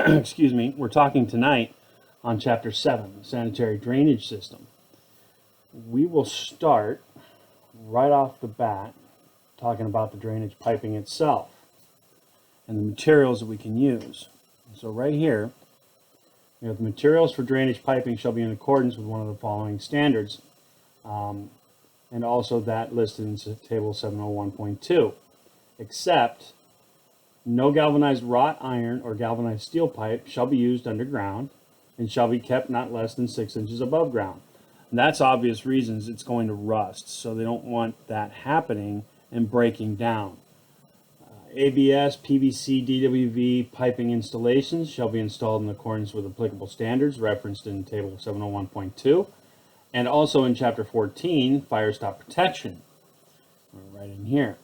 excuse me, we're talking tonight on Chapter 7, Sanitary Drainage System. We will start right off the bat talking about the drainage piping itself and the materials that we can use. So right here, we have the materials for drainage piping shall be in accordance with one of the following standards, and also that listed in Table 701.2, except no galvanized wrought iron or galvanized steel pipe shall be used underground and shall be kept not less than 6 inches above ground. And that's obvious reasons it's going to rust, so they don't want that happening and breaking down. ABS, PVC, DWV piping installations shall be installed in accordance with applicable standards referenced in Table 701.2 and also in Chapter 14, Fire Stop Protection, right in here.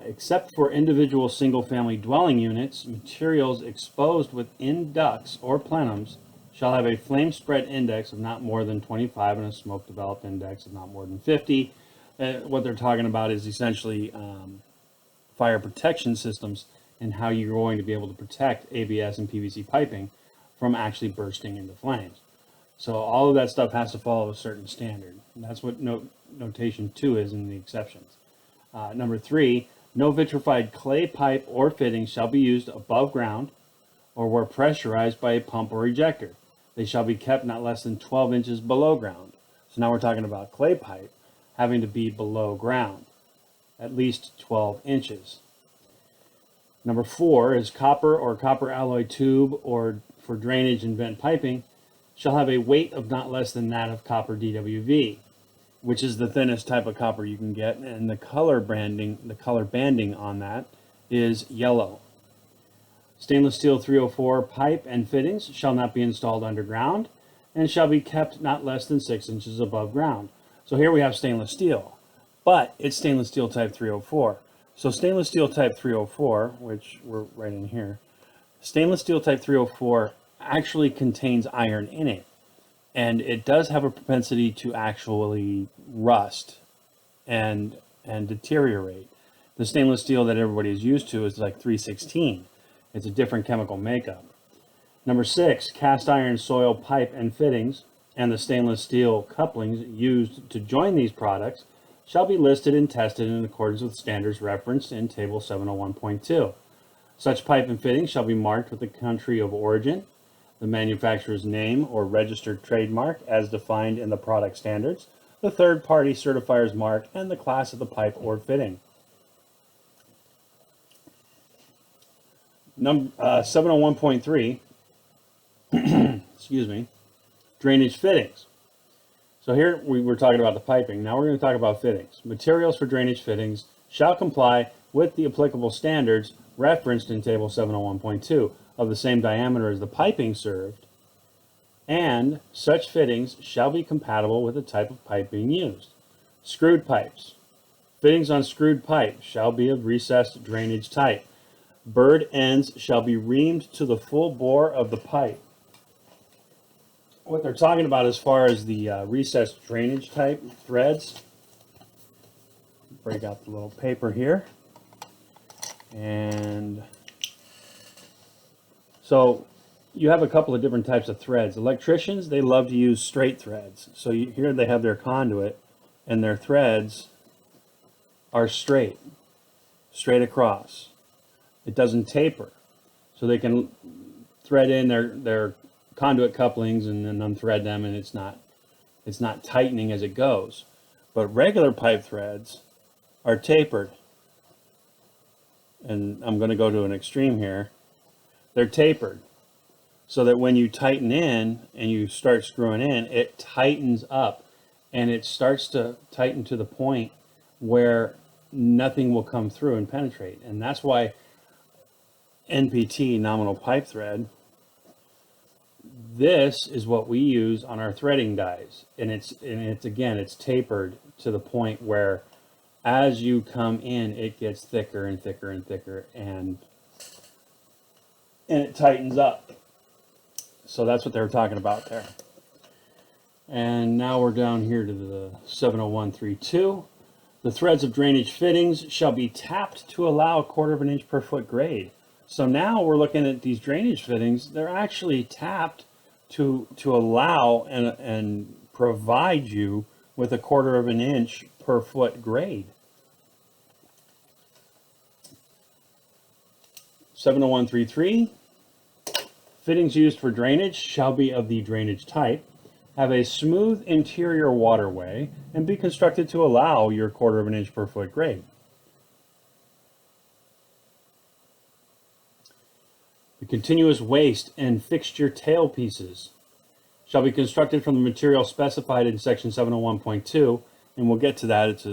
Except for individual single-family dwelling units, materials exposed within ducts or plenums shall have a flame spread index of not more than 25 and a smoke developed index of not more than 50. What they're talking about is essentially fire protection systems and how you're going to be able to protect ABS and PVC piping from actually bursting into flames. So all of that stuff has to follow a certain standard. And that's what notation 2 is in the exceptions. Number 3, no vitrified clay pipe or fittings shall be used above ground or were pressurized by a pump or ejector. They shall be kept not less than 12 inches below ground. So now we're talking about clay pipe having to be below ground, at least 12 inches. Number 4 is copper or copper alloy tube or for drainage and vent piping shall have a weight of not less than that of copper DWV, which is the thinnest type of copper you can get, and the color banding on that is yellow. Stainless steel 304 pipe and fittings shall not be installed underground and shall be kept not less than 6 inches above ground. So here we have stainless steel, but it's stainless steel type 304. So stainless steel type 304, which we're right in here, stainless steel type 304 actually contains iron in it. And it does have a propensity to actually rust and deteriorate. The stainless steel that everybody is used to is like 316. It's a different chemical makeup. Number 6, cast iron soil pipe and fittings and the stainless steel couplings used to join these products shall be listed and tested in accordance with standards referenced in Table 701.2. Such pipe and fittings shall be marked with the country of origin, the manufacturer's name or registered trademark as defined in the product standards, the third-party certifier's mark, and the class of the pipe or fitting. 701.3, excuse me, drainage fittings. So here we were talking about the piping. Now we're going to talk about fittings. Materials for drainage fittings shall comply with the applicable standards referenced in Table 701.2 of the same diameter as the piping served, and such fittings shall be compatible with the type of pipe being used. Screwed pipes. Fittings on screwed pipe shall be of recessed drainage type. Burred ends shall be reamed to the full bore of the pipe. What they're talking about as far as the recessed drainage type threads, break out the little paper here, and so you have a couple of different types of threads. Electricians, they love to use straight threads. So here they have their conduit and their threads are straight across. It doesn't taper. So they can thread in their conduit couplings and then unthread them, and it's not tightening as it goes. But regular pipe threads are tapered. And I'm going to go to an extreme here. They're tapered so that when you tighten in and you start screwing in, it tightens up and it starts to tighten to the point where nothing will come through and penetrate. And that's why NPT, nominal pipe thread, this is what we use on our threading dies. And it's again, it's tapered to the point where as you come in, it gets thicker and thicker and thicker, and it tightens up. So that's what they were talking about there. And now we're down here to the 701.3.2. The threads of drainage fittings shall be tapped to allow 1/4 of an inch per foot grade. So now we're looking at these drainage fittings. They're actually tapped to allow and provide you with 1/4 of an inch per foot grade. 70133, fittings used for drainage shall be of the drainage type, have a smooth interior waterway, and be constructed to allow your 1/4 of an inch per foot grade. The continuous waste and fixture tailpieces shall be constructed from the material specified in section 701.2, and we'll get to that.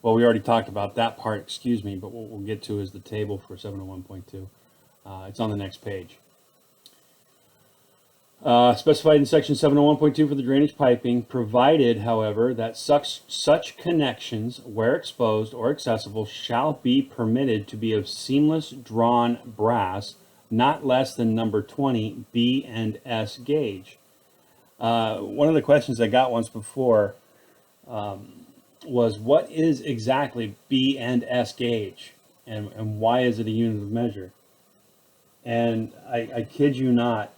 Well, we already talked about that part, excuse me, but what we'll get to is the table for 701.2. It's on the next page. Specified in section 701.2 for the drainage piping, provided, however, that such connections, where exposed or accessible, shall be permitted to be of seamless drawn brass, not less than number 20 B and S gauge. One of the questions I got once before was, what is exactly B and S gauge, and why is it a unit of measure? And I kid you not,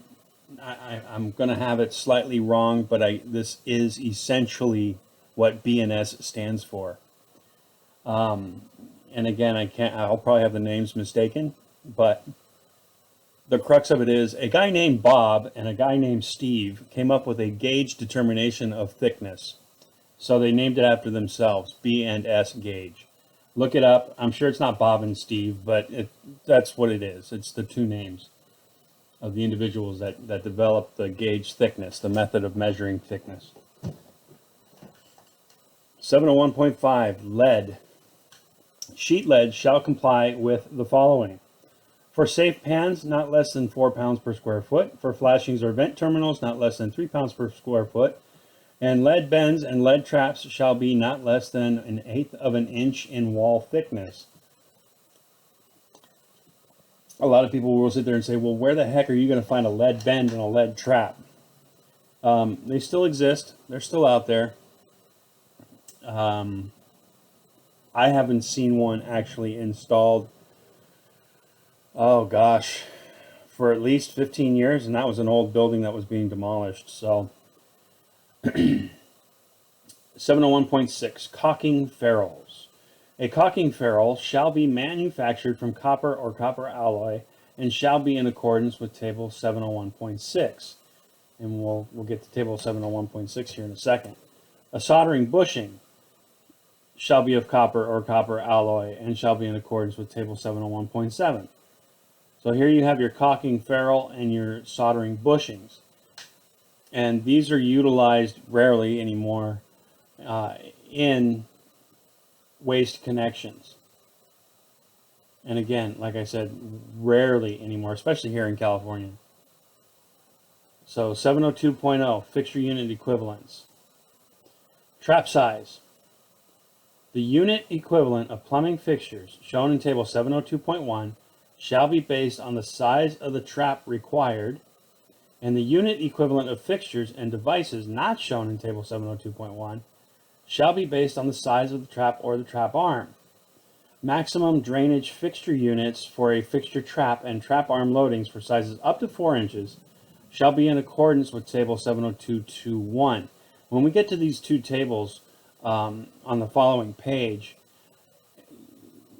I'm going to have it slightly wrong, but this is essentially what B&S stands for. And again, I'll probably have the names mistaken, but the crux of it is a guy named Bob and a guy named Steve came up with a gauge determination of thickness. So they named it after themselves, B&S gauge. Look it up. I'm sure it's not Bob and Steve, but that's what it is. It's the two names of the individuals that developed the gauge thickness, the method of measuring thickness. 701.5, lead. Sheet lead shall comply with the following. For safe pans, not less than 4 pounds per square foot. For flashings or vent terminals, not less than 3 pounds per square foot. And lead bends and lead traps shall be not less than 1/8 of an inch in wall thickness. A lot of people will sit there and say, well, where the heck are you going to find a lead bend and a lead trap? They still exist. They're still out there. I haven't seen one actually installed, oh gosh, for at least 15 years, and that was an old building that was being demolished. So 701.6, caulking ferrules. A caulking ferrule shall be manufactured from copper or copper alloy and shall be in accordance with table 701.6. And we'll get to table 701.6 here in a second. A soldering bushing shall be of copper or copper alloy and shall be in accordance with table 701.7. So here you have your caulking ferrule and your soldering bushings. And these are utilized rarely anymore in waste connections. And again, like I said, rarely anymore, especially here in California. So 702.0, fixture unit equivalents. Trap size. The unit equivalent of plumbing fixtures shown in table 702.1 shall be based on the size of the trap required, and the unit equivalent of fixtures and devices not shown in table 702.1 shall be based on the size of the trap or the trap arm. Maximum drainage fixture units for a fixture trap and trap arm loadings for sizes up to 4 inches shall be in accordance with table 702.21. When we get to these two tables on the following page,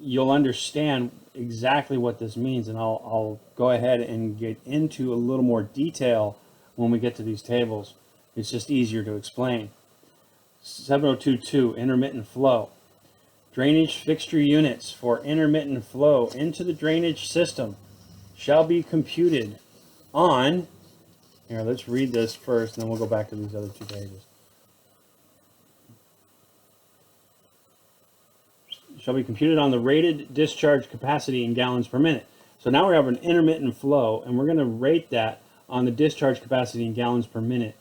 you'll understand exactly what this means, and I'll go ahead and get into a little more detail when we get to these tables. It's just easier to explain. 702.2, intermittent flow. Drainage fixture units for intermittent flow into the drainage system shall be computed on, here, let's read this first, and then we'll go back to these other two pages. Shall be computed on the rated discharge capacity in gallons per minute. So now we have an intermittent flow, and we're going to rate that on the discharge capacity in gallons per minute.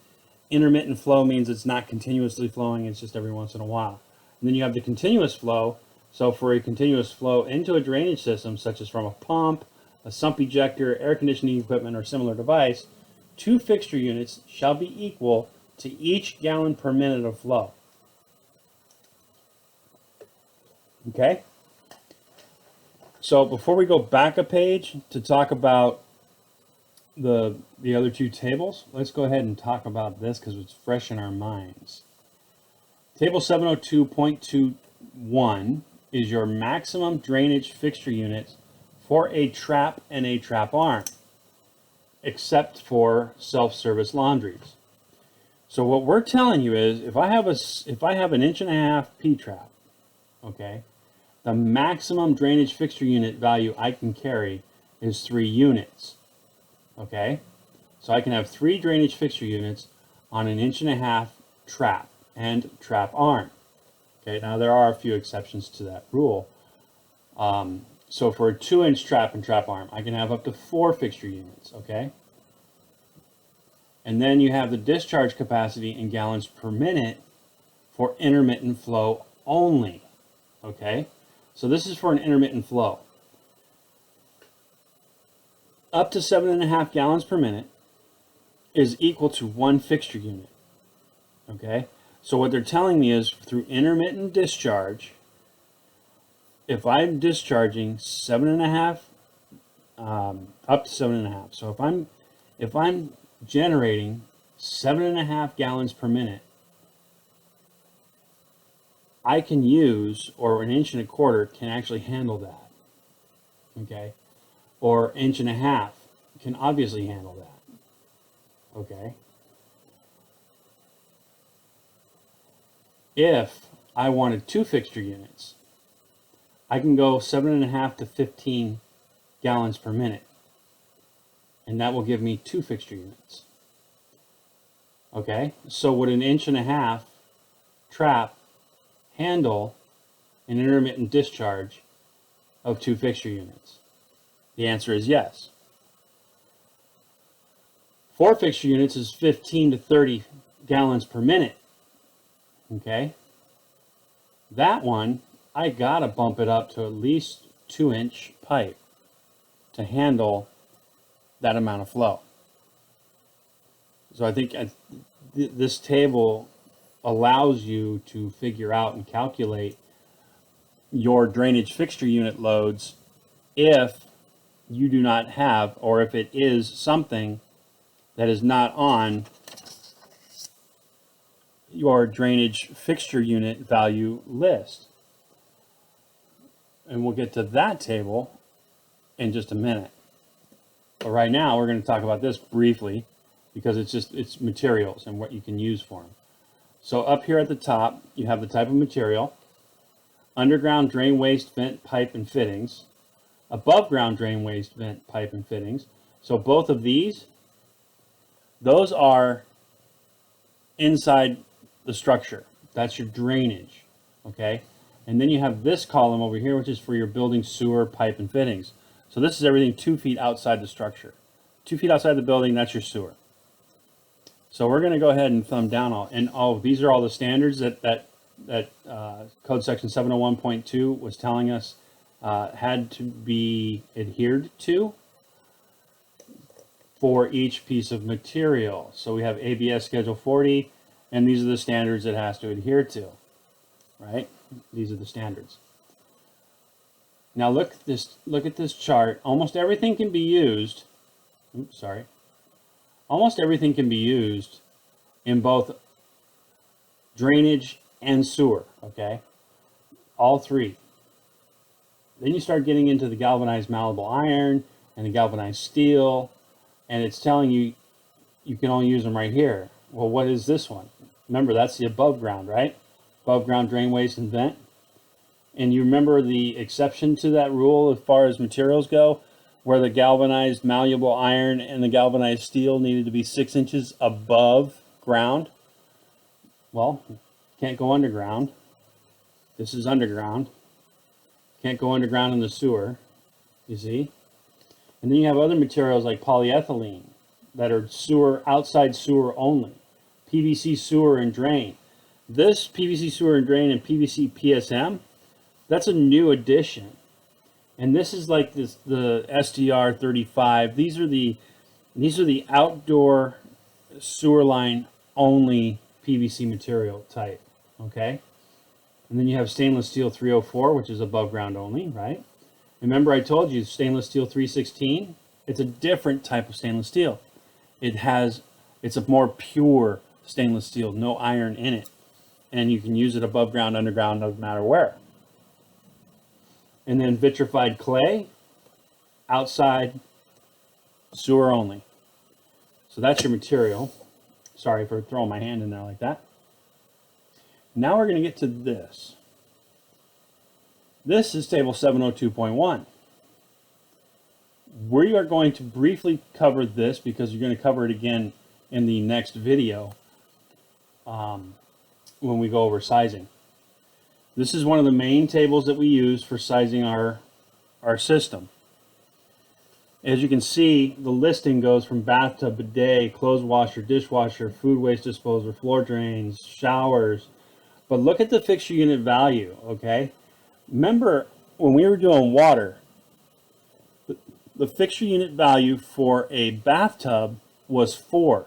Intermittent flow means it's not continuously flowing, it's just every once in a while. And then you have the continuous flow. So for a continuous flow into a drainage system, such as from a pump, a sump ejector, air conditioning equipment, or similar device, 2 fixture units shall be equal to each gallon per minute of flow. Okay? So before we go back a page to talk about the other two tables, let's go ahead and talk about this because it's fresh in our minds. Table 702.21 is your maximum drainage fixture units for a trap and a trap arm, except for self-service laundries. So what we're telling you is if I have an 1.5 inch P-trap, okay, the maximum drainage fixture unit value I can carry is 3 units. Okay, so I can have 3 drainage fixture units on an 1.5 inch trap and trap arm. Okay, now there are a few exceptions to that rule. So for a 2-inch trap and trap arm, I can have up to 4 fixture units. Okay, and then you have the discharge capacity in gallons per minute for intermittent flow only. Okay, so this is for an intermittent flow. Up to 7.5 gallons per minute is equal to 1 fixture unit. Okay, so what they're telling me is through intermittent discharge, if I'm discharging 7.5, up to 7.5. So if I'm generating 7.5 gallons per minute, I can use, or 1.25 inches can actually handle that. Okay. Or 1.5 inches can obviously handle that. Okay. If I wanted 2 fixture units, I can go 7.5 to 15 gallons per minute, and that will give me 2 fixture units. Okay, so would an 1.5 inch trap handle an intermittent discharge of 2 fixture units? The answer is yes. 4 fixture units is 15 to 30 gallons per minute. Okay. That one, I gotta bump it up to at least 2-inch pipe to handle that amount of flow. So I think this table allows you to figure out and calculate your drainage fixture unit loads if you do not have, or if it is something that is not on your drainage fixture unit value list. And we'll get to that table in just a minute. But right now we're going to talk about this briefly because it's materials and what you can use for them. So up here at the top, you have the type of material, underground drain waste vent pipe and fittings, above ground drain waste vent pipe and fittings. So both of these, those are inside the structure. That's your drainage, okay? And then you have this column over here, which is for your building sewer pipe and fittings. So this is everything 2 feet outside the structure. 2 feet outside the building, that's your sewer. So we're going to go ahead and thumb down all, these are all the standards that Code Section 701.2 was telling us had to be adhered to for each piece of material. So we have ABS Schedule 40, and these are the standards it has to adhere to, right? These are the standards. Now look at this chart. Almost everything can be used. Almost everything can be used in both drainage and sewer, okay? All three. Then you start getting into the galvanized malleable iron and the galvanized steel, and it's telling you you can only use them right here. Well, what is this one? Remember, that's the above ground, right? Above ground drain waste and vent. And you remember the exception to that rule as far as materials go, where the galvanized malleable iron and the galvanized steel needed to be 6 inches above ground? Well, can't go underground. This is underground. Can't go underground in the sewer, you see? And then you have other materials like polyethylene that are sewer, outside sewer only. PVC sewer and drain. This PVC sewer and drain and PVC PSM, that's a new addition. And this is like the SDR 35. These are the outdoor sewer line only PVC material type, okay? And then you have stainless steel 304, which is above ground only, right? Remember I told you stainless steel 316? It's a different type of stainless steel. It's a more pure stainless steel, no iron in it. And you can use it above ground, underground, doesn't matter where. And then vitrified clay, outside, sewer only. So that's your material. Sorry for throwing my hand in there like that. Now we're going to get to this. This is table 702.1. We are going to briefly cover this because you're going to cover it again in the next video when we go over sizing. This is one of the main tables that we use for sizing our system. As you can see, the listing goes from bathtub, bidet, clothes washer, dishwasher, food waste disposal, floor drains, showers. But look at the fixture unit value, okay? Remember when we were doing water, the fixture unit value for a bathtub was 4.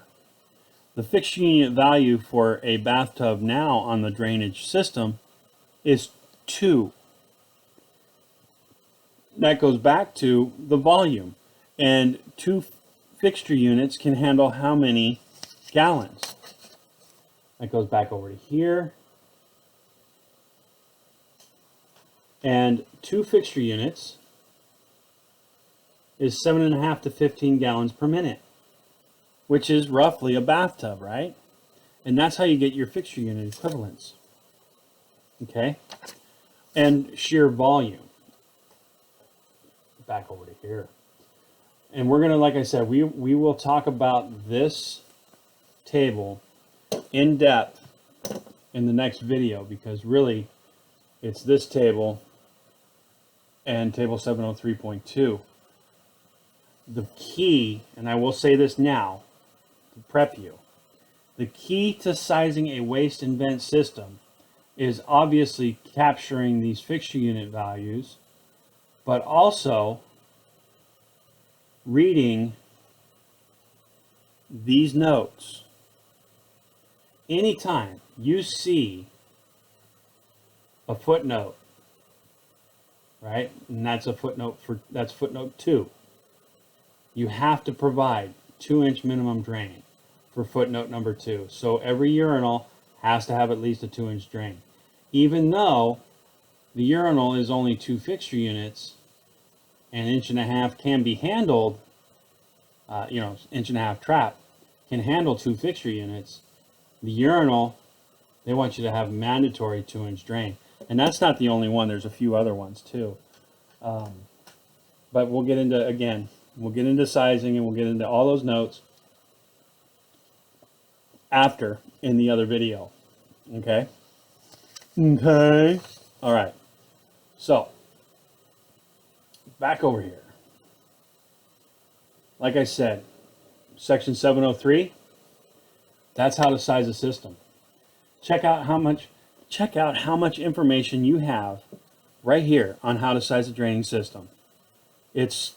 The fixture unit value for a bathtub now on the drainage system is 2. That goes back to the volume. And 2 fixture units can handle how many gallons? That goes back over to here. And 2 fixture units is 7.5 to 15 gallons per minute, which is roughly a bathtub, right? And that's how you get your fixture unit equivalents. Okay? And sheer volume. Back over to here. And we're going to, like I said, we will talk about this table in depth in the next video, because really it's this table and table 703.2. The key, and I will say this now to prep you, the key to sizing a waste and vent system is obviously capturing these fixture unit values, but also reading these notes. Anytime you see a footnote, right, and that's a footnote that's footnote 2, you have to provide 2-inch minimum drain for footnote number 2. So every urinal has to have at least a 2-inch drain. Even though the urinal is only 2 fixture units, an 1.5 inch can be handled, 1.5 inch trap can handle 2 fixture units. The urinal, they want you to have mandatory 2-inch drain. And that's not the only one. There's a few other ones too. But we'll get into sizing, and we'll get into all those notes after in the other video. Okay? Okay. All right. So, back over here. Like I said, section 703, that's how to size a system. Check out how much information you have right here on how to size a draining system. It's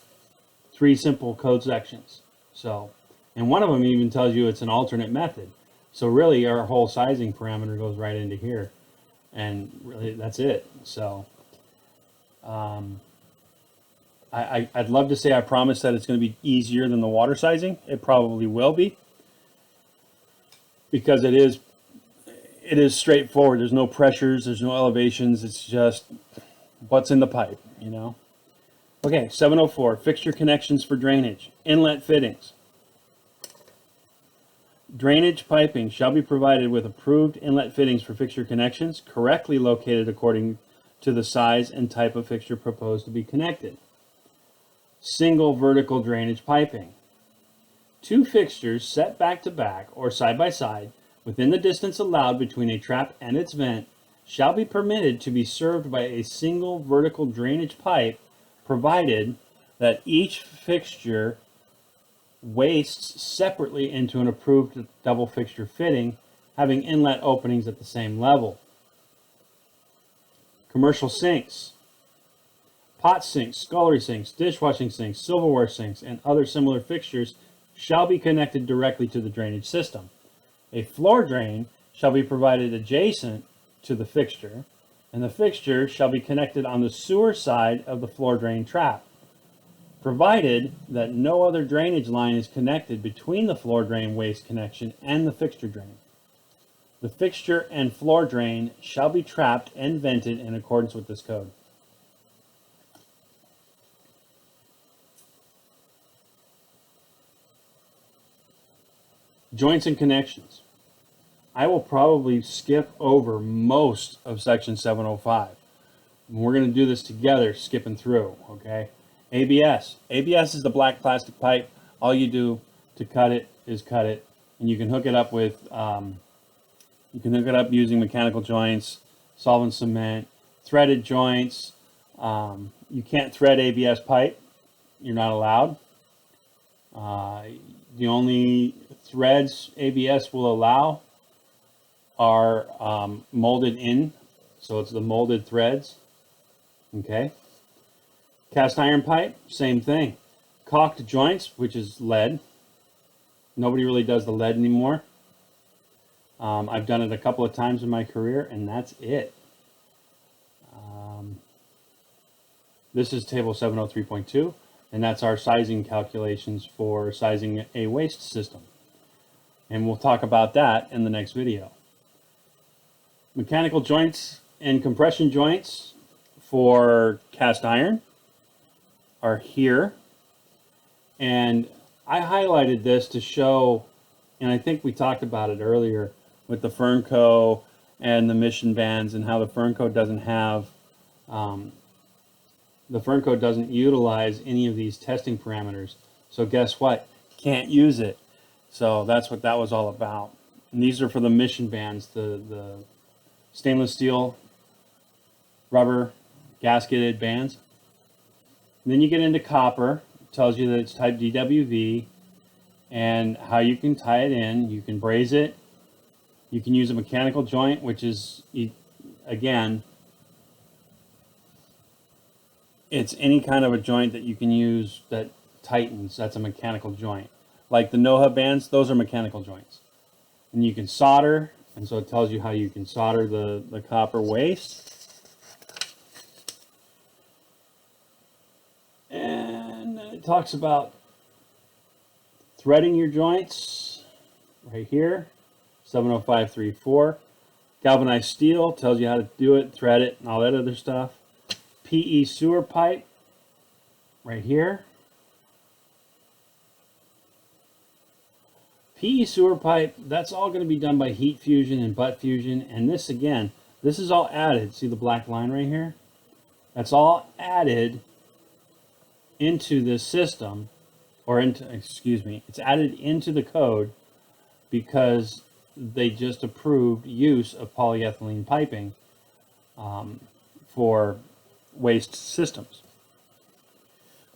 3 simple code sections. So, and one of them even tells you it's an alternate method. So really our whole sizing parameter goes right into here. And really that's it. So I'd love to say I promise that it's going to be easier than the water sizing. It probably will be, because it is straightforward. There's no pressures, there's no elevations. It's just what's in the pipe, you know. Okay, 704, fixture connections for drainage, inlet fittings. Drainage piping shall be provided with approved inlet fittings for fixture connections, correctly located according to the size and type of fixture proposed to be connected. Single vertical drainage piping. 2 fixtures set back to back or side by side within the distance allowed between a trap and its vent shall be permitted to be served by a single vertical drainage pipe, provided that each fixture wastes separately into an approved double fixture fitting having inlet openings at the same level. Commercial sinks. Pot sinks, scullery sinks, dishwashing sinks, silverware sinks, and other similar fixtures shall be connected directly to the drainage system. A floor drain shall be provided adjacent to the fixture, and the fixture shall be connected on the sewer side of the floor drain trap, provided that no other drainage line is connected between the floor drain waste connection and the fixture drain. The fixture and floor drain shall be trapped and vented in accordance with this code. Joints and connections. I will probably skip over most of section 705. We're going to do this together, skipping through, okay? ABS. ABS is the black plastic pipe. All you do to cut it is cut it, and you can hook it up with, you can hook it up using mechanical joints, solvent cement, threaded joints. You can't thread ABS pipe. You're not allowed. The only threads ABS will allow are molded in, so it's the molded threads. Okay. Cast iron pipe, same thing. Caulked joints, which is lead. Nobody really does the lead anymore. I've done it a couple of times in my career, and that's it. This is table 703.2, and that's our sizing calculations for sizing a waste system. And we'll talk about that in the next video. Mechanical joints and compression joints for cast iron are here. And I highlighted this to show, and I think we talked about it earlier with the Fernco and the mission bands, and how the Fernco doesn't have, the Fernco doesn't utilize any of these testing parameters. So guess what? Can't use it. So that's what that was all about. And these are for the mission bands, the stainless steel, rubber, gasketed bands. And then you get into copper. It tells you that it's type DWV and how you can tie it in. You can braze it. You can use a mechanical joint, which is, again, it's any kind of a joint that you can use that tightens. That's a mechanical joint. Like the NOHA bands, those are mechanical joints. And you can solder, and so it tells you how you can solder the copper waste. And it talks about threading your joints right here, 705.3.4. Galvanized steel tells you how to do it, thread it, and all that other stuff. PE sewer pipe right here. PE sewer pipe, that's all going to be done by heat fusion and butt fusion. And this, again, this is all added. See the black line right here? That's all added into this system, or into, excuse me, it's added into the code because they just approved use of polyethylene piping for waste systems.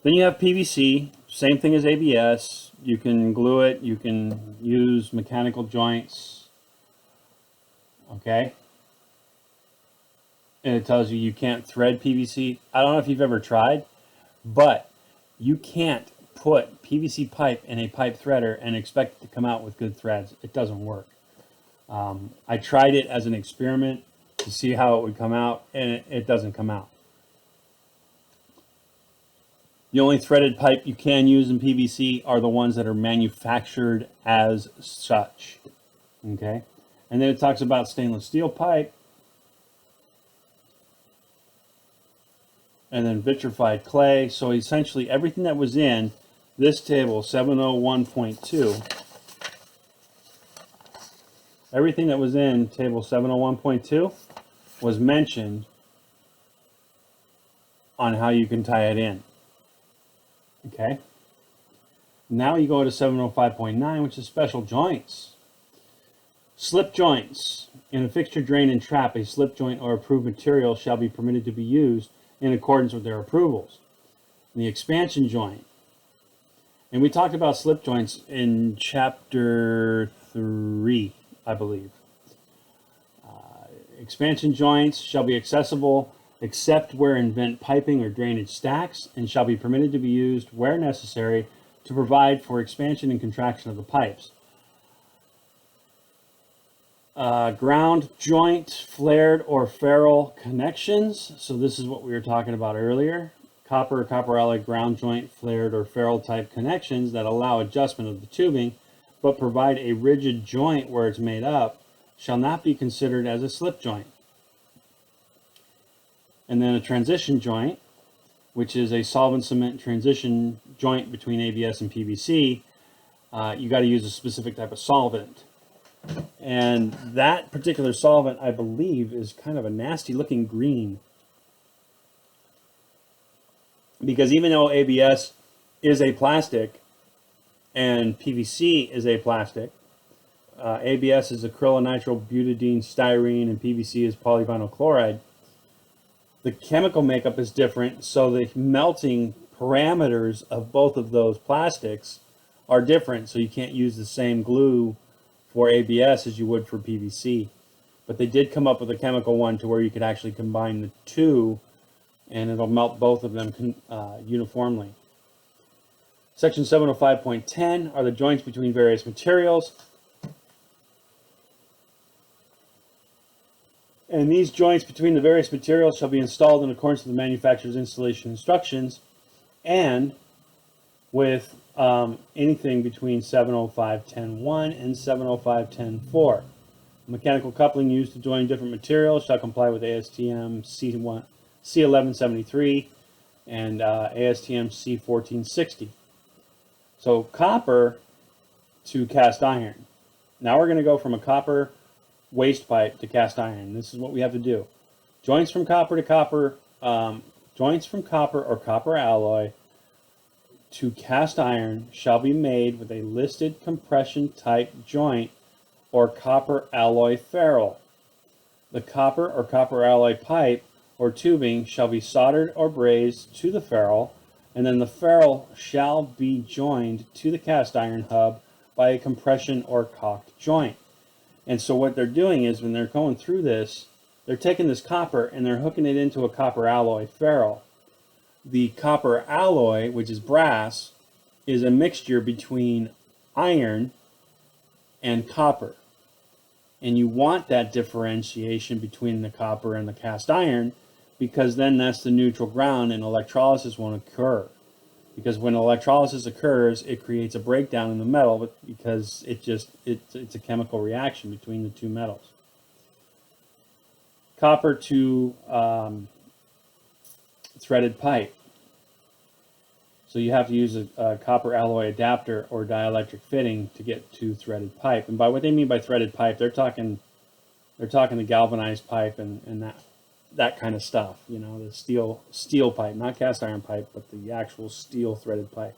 Then you have PVC, same thing as ABS. You can glue it, you can use mechanical joints, okay? And it tells you can't thread PVC. I don't know if you've ever tried, but you can't put PVC pipe in a pipe threader and expect it to come out with good threads. It doesn't work. I tried it as an experiment to see how it would come out, and it doesn't come out. The only threaded pipe you can use in PVC are the ones that are manufactured as such. Okay? And then it talks about stainless steel pipe. And then vitrified clay. So essentially everything that was in this table, 701.2, everything that was in table 701.2 was mentioned on how you can tie it in. Okay. Now you go to 705.9, which is special joints. Slip joints. In a fixture, drain, and trap, a slip joint or approved material shall be permitted to be used in accordance with their approvals. And the expansion joint. And we talked about slip joints in chapter 3, I believe. Expansion joints shall be accessible except where in vent piping or drainage stacks, and shall be permitted to be used where necessary to provide for expansion and contraction of the pipes. Ground joint, flared or ferrule connections. So this is what we were talking about earlier. Copper or copper alloy ground joint, flared or ferrule type connections that allow adjustment of the tubing but provide a rigid joint where it's made up shall not be considered as a slip joint. And then a transition joint, which is a solvent cement transition joint between ABS and PVC. You got to use a specific type of solvent. And that particular solvent, I believe, is kind of a nasty looking green. Because even though ABS is a plastic and PVC is a plastic, ABS is acrylonitrile butadiene styrene and PVC is polyvinyl chloride, the chemical makeup is different, so the melting parameters of both of those plastics are different, so you can't use the same glue for ABS as you would for PVC. But they did come up with a chemical one to where you could actually combine the two and it'll melt both of them uniformly. Section 705.10 are the joints between various materials. And these joints between the various materials shall be installed in accordance with the manufacturer's installation instructions and with anything between 705.10.1 and 705.10.4. Mechanical coupling used to join different materials shall comply with ASTM C1173 and ASTM C1460. So copper to cast iron. Now we're going to go from a copper waste pipe to cast iron. This is what we have to do. Joints from copper to copper, joints from copper or copper alloy to cast iron shall be made with a listed compression type joint or copper alloy ferrule. The copper or copper alloy pipe or tubing shall be soldered or brazed to the ferrule, and then the ferrule shall be joined to the cast iron hub by a compression or caulked joint. And so what they're doing is when they're going through this, they're taking this copper and they're hooking it into a copper alloy ferrule. The copper alloy, which is brass, is a mixture between iron and copper. And you want that differentiation between the copper and the cast iron because then that's the neutral ground and electrolysis won't occur. Because when electrolysis occurs, it creates a breakdown in the metal because it's a chemical reaction between the two metals. Copper to threaded pipe. So you have to use a copper alloy adapter or dielectric fitting to get to threaded pipe. And by what they mean by threaded pipe, they're talking the galvanized pipe and that kind of stuff, you know, the steel pipe, not cast iron pipe, but the actual steel threaded pipe.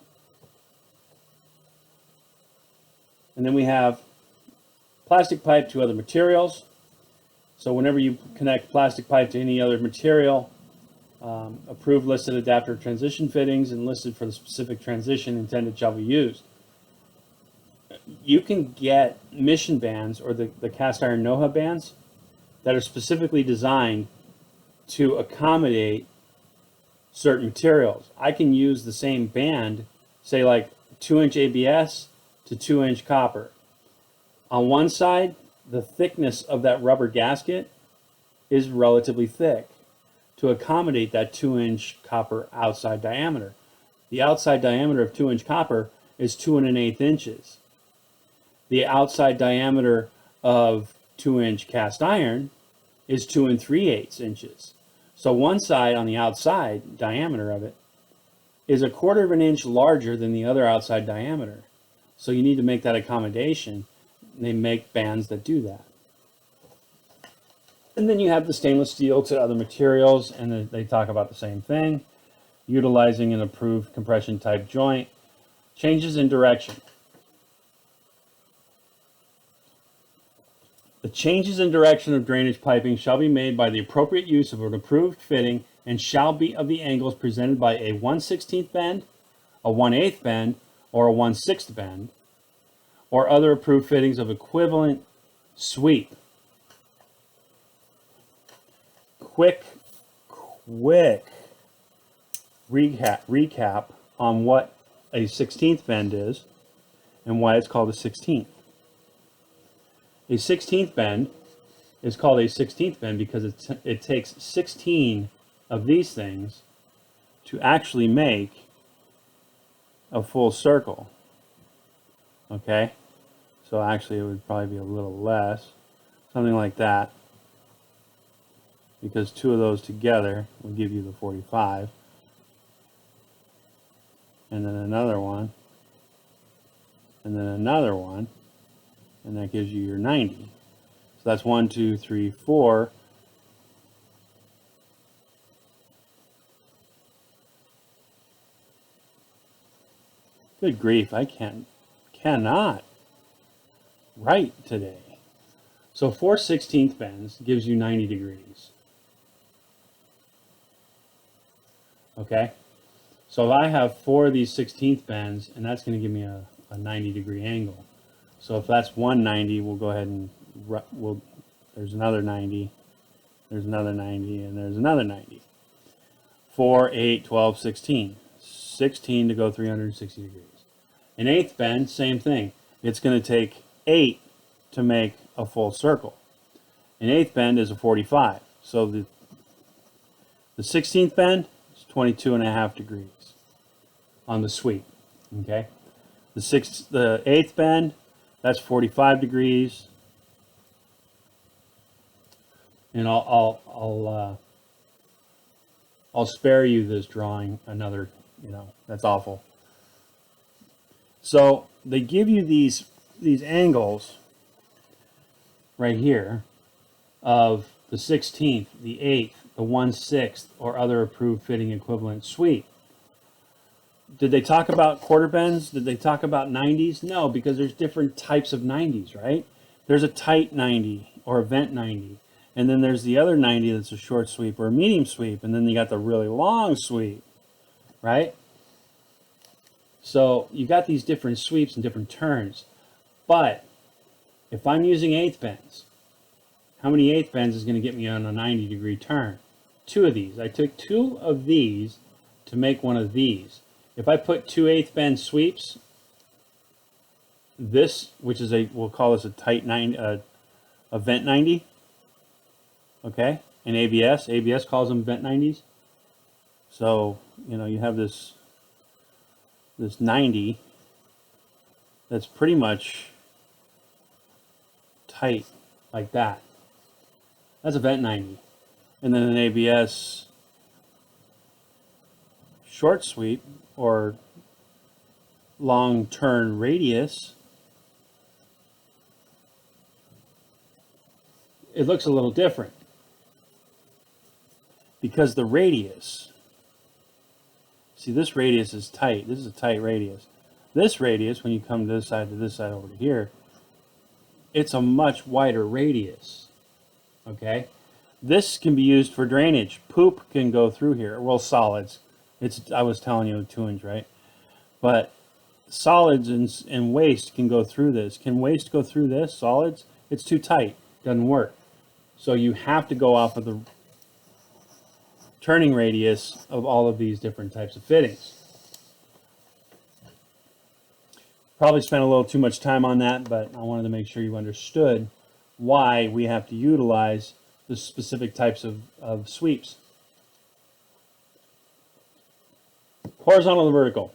And then we have plastic pipe to other materials. So whenever you connect plastic pipe to any other material, approved listed adapter transition fittings and listed for the specific transition intended shall be used. You can get mission bands or the cast iron NOHA bands that are specifically designed to accommodate certain materials. I can use the same band, say like 2-inch ABS to 2-inch copper. On one side, the thickness of that rubber gasket is relatively thick to accommodate that 2-inch copper outside diameter. The outside diameter of 2-inch copper is 2 1/8 inches. The outside diameter of 2-inch cast iron is 2 3/8 inches. So one side on the outside diameter of it is 1/4 of an inch larger than the other outside diameter. So you need to make that accommodation. And they make bands that do that. And then you have the stainless steel to other materials, and they talk about the same thing, utilizing an approved compression type joint. Changes in direction. The changes in direction of drainage piping shall be made by the appropriate use of an approved fitting and shall be of the angles presented by a 1/16 bend, a 1/8 bend, or a 1/6 bend, or other approved fittings of equivalent sweep. Quick recap on what a 16th bend is and why it's called a 16th. A 16th bend is called a 16th bend because it takes 16 of these things to actually make a full circle. Okay? So actually it would probably be a little less, something like that, because two of those together will give you the 45. And then another one, and then another one, and that gives you your 90. So that's 1, 2, 3, 4. Good grief, I cannot write today. So 4 16th bends gives you 90 degrees. Okay? So if I have 4 of these 16th bends, and that's going to give me a 90 degree angle. So if that's 190, we'll go ahead and there's another 90, there's another 90, and there's another 90. 4, 8, 12, 16. 16 to go 360 degrees. An 8th bend, same thing. It's going to take 8 to make a full circle. An 8th bend is a 45. So the 16th bend is 22.5 degrees on the sweep. Okay. The 8th bend, that's 45 degrees. And I'll spare you this drawing another, that's awful. So they give you these angles right here of the 16th, the 8th, the 1/6, or other approved fitting equivalent sweep. Did they talk about quarter bends? Did they talk about 90s? No, because there's different types of 90s, right? There's a tight 90 or a vent 90. And then there's the other 90 that's a short sweep or a medium sweep. And then you got the really long sweep, right? So you got these different sweeps and different turns. But if I'm using 8th bends, how many 8th bends is going to get me on a 90 degree turn? 2 of these. I took 2 of these to make one of these. If I put 2 8th bend sweeps, this, which is we'll call this a tight 90, a vent 90, okay? And ABS calls them vent 90s. So, you have this 90 that's pretty much tight like that. That's a vent 90. And then an ABS short sweep or long turn radius, it looks a little different because the radius, see, this radius is tight. This is a tight radius. This radius, when you come to this side over to here, it's a much wider radius. Okay? This can be used for drainage. Poop can go through here. Well, solids. I was telling you 2-inch, right? But solids and waste can go through this. Can waste go through this? Solids? It's too tight. Doesn't work. So you have to go off of the turning radius of all of these different types of fittings. Probably spent a little too much time on that, but I wanted to make sure you understood why we have to utilize the specific types of sweeps. Horizontal and vertical.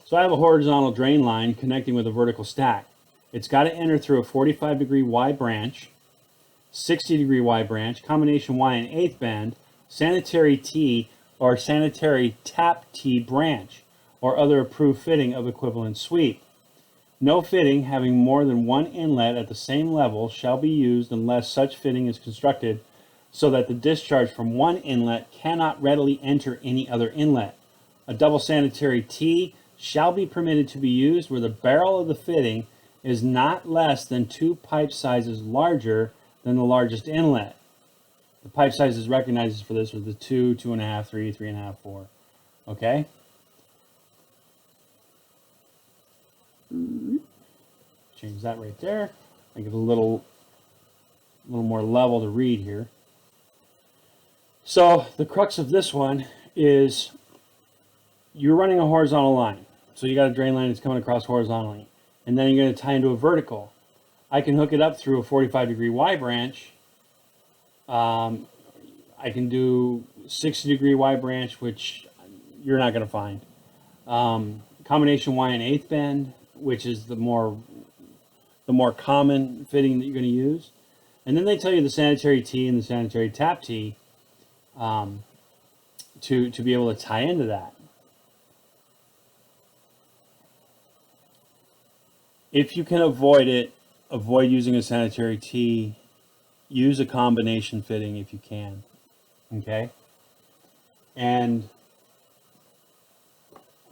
So I have a horizontal drain line connecting with a vertical stack. It's got to enter through a 45 degree Y branch, 60 degree Y branch, combination Y and 8th bend, sanitary T or sanitary tap T branch, or other approved fitting of equivalent sweep. No fitting having more than one inlet at the same level shall be used unless such fitting is constructed so that the discharge from one inlet cannot readily enter any other inlet. A double sanitary T shall be permitted to be used where the barrel of the fitting is not less than 2 pipe sizes larger than the largest inlet. The pipe sizes recognized for this are the 2, 2.5, 3, 3.5, 4. Okay? Change that right there. I get a little more level to read here. So the crux of this one is you're running a horizontal line. So you got a drain line that's coming across horizontally. And then you're going to tie into a vertical. I can hook it up through a 45-degree Y branch. I can do 60-degree Y branch, which you're not going to find. Combination Y and eighth bend, which is the more common fitting that you're going to use. And then they tell you the sanitary T and the sanitary tap T to be able to tie into that. If you can avoid it, avoid using a sanitary T. Use a combination fitting if you can. Okay? And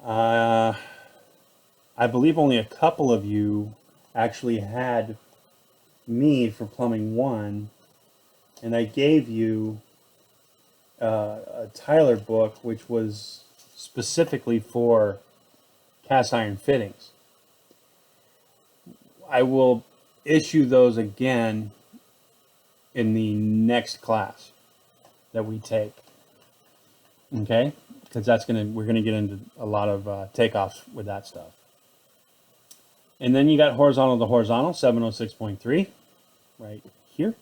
I believe only a couple of you actually had me for plumbing 1, and I gave you a Tyler book which was specifically for cast iron fittings. I will issue those again in the next class that we take. Okay? Because we're gonna get into a lot of takeoffs with that stuff. And then you got horizontal to horizontal, 706.3, right here.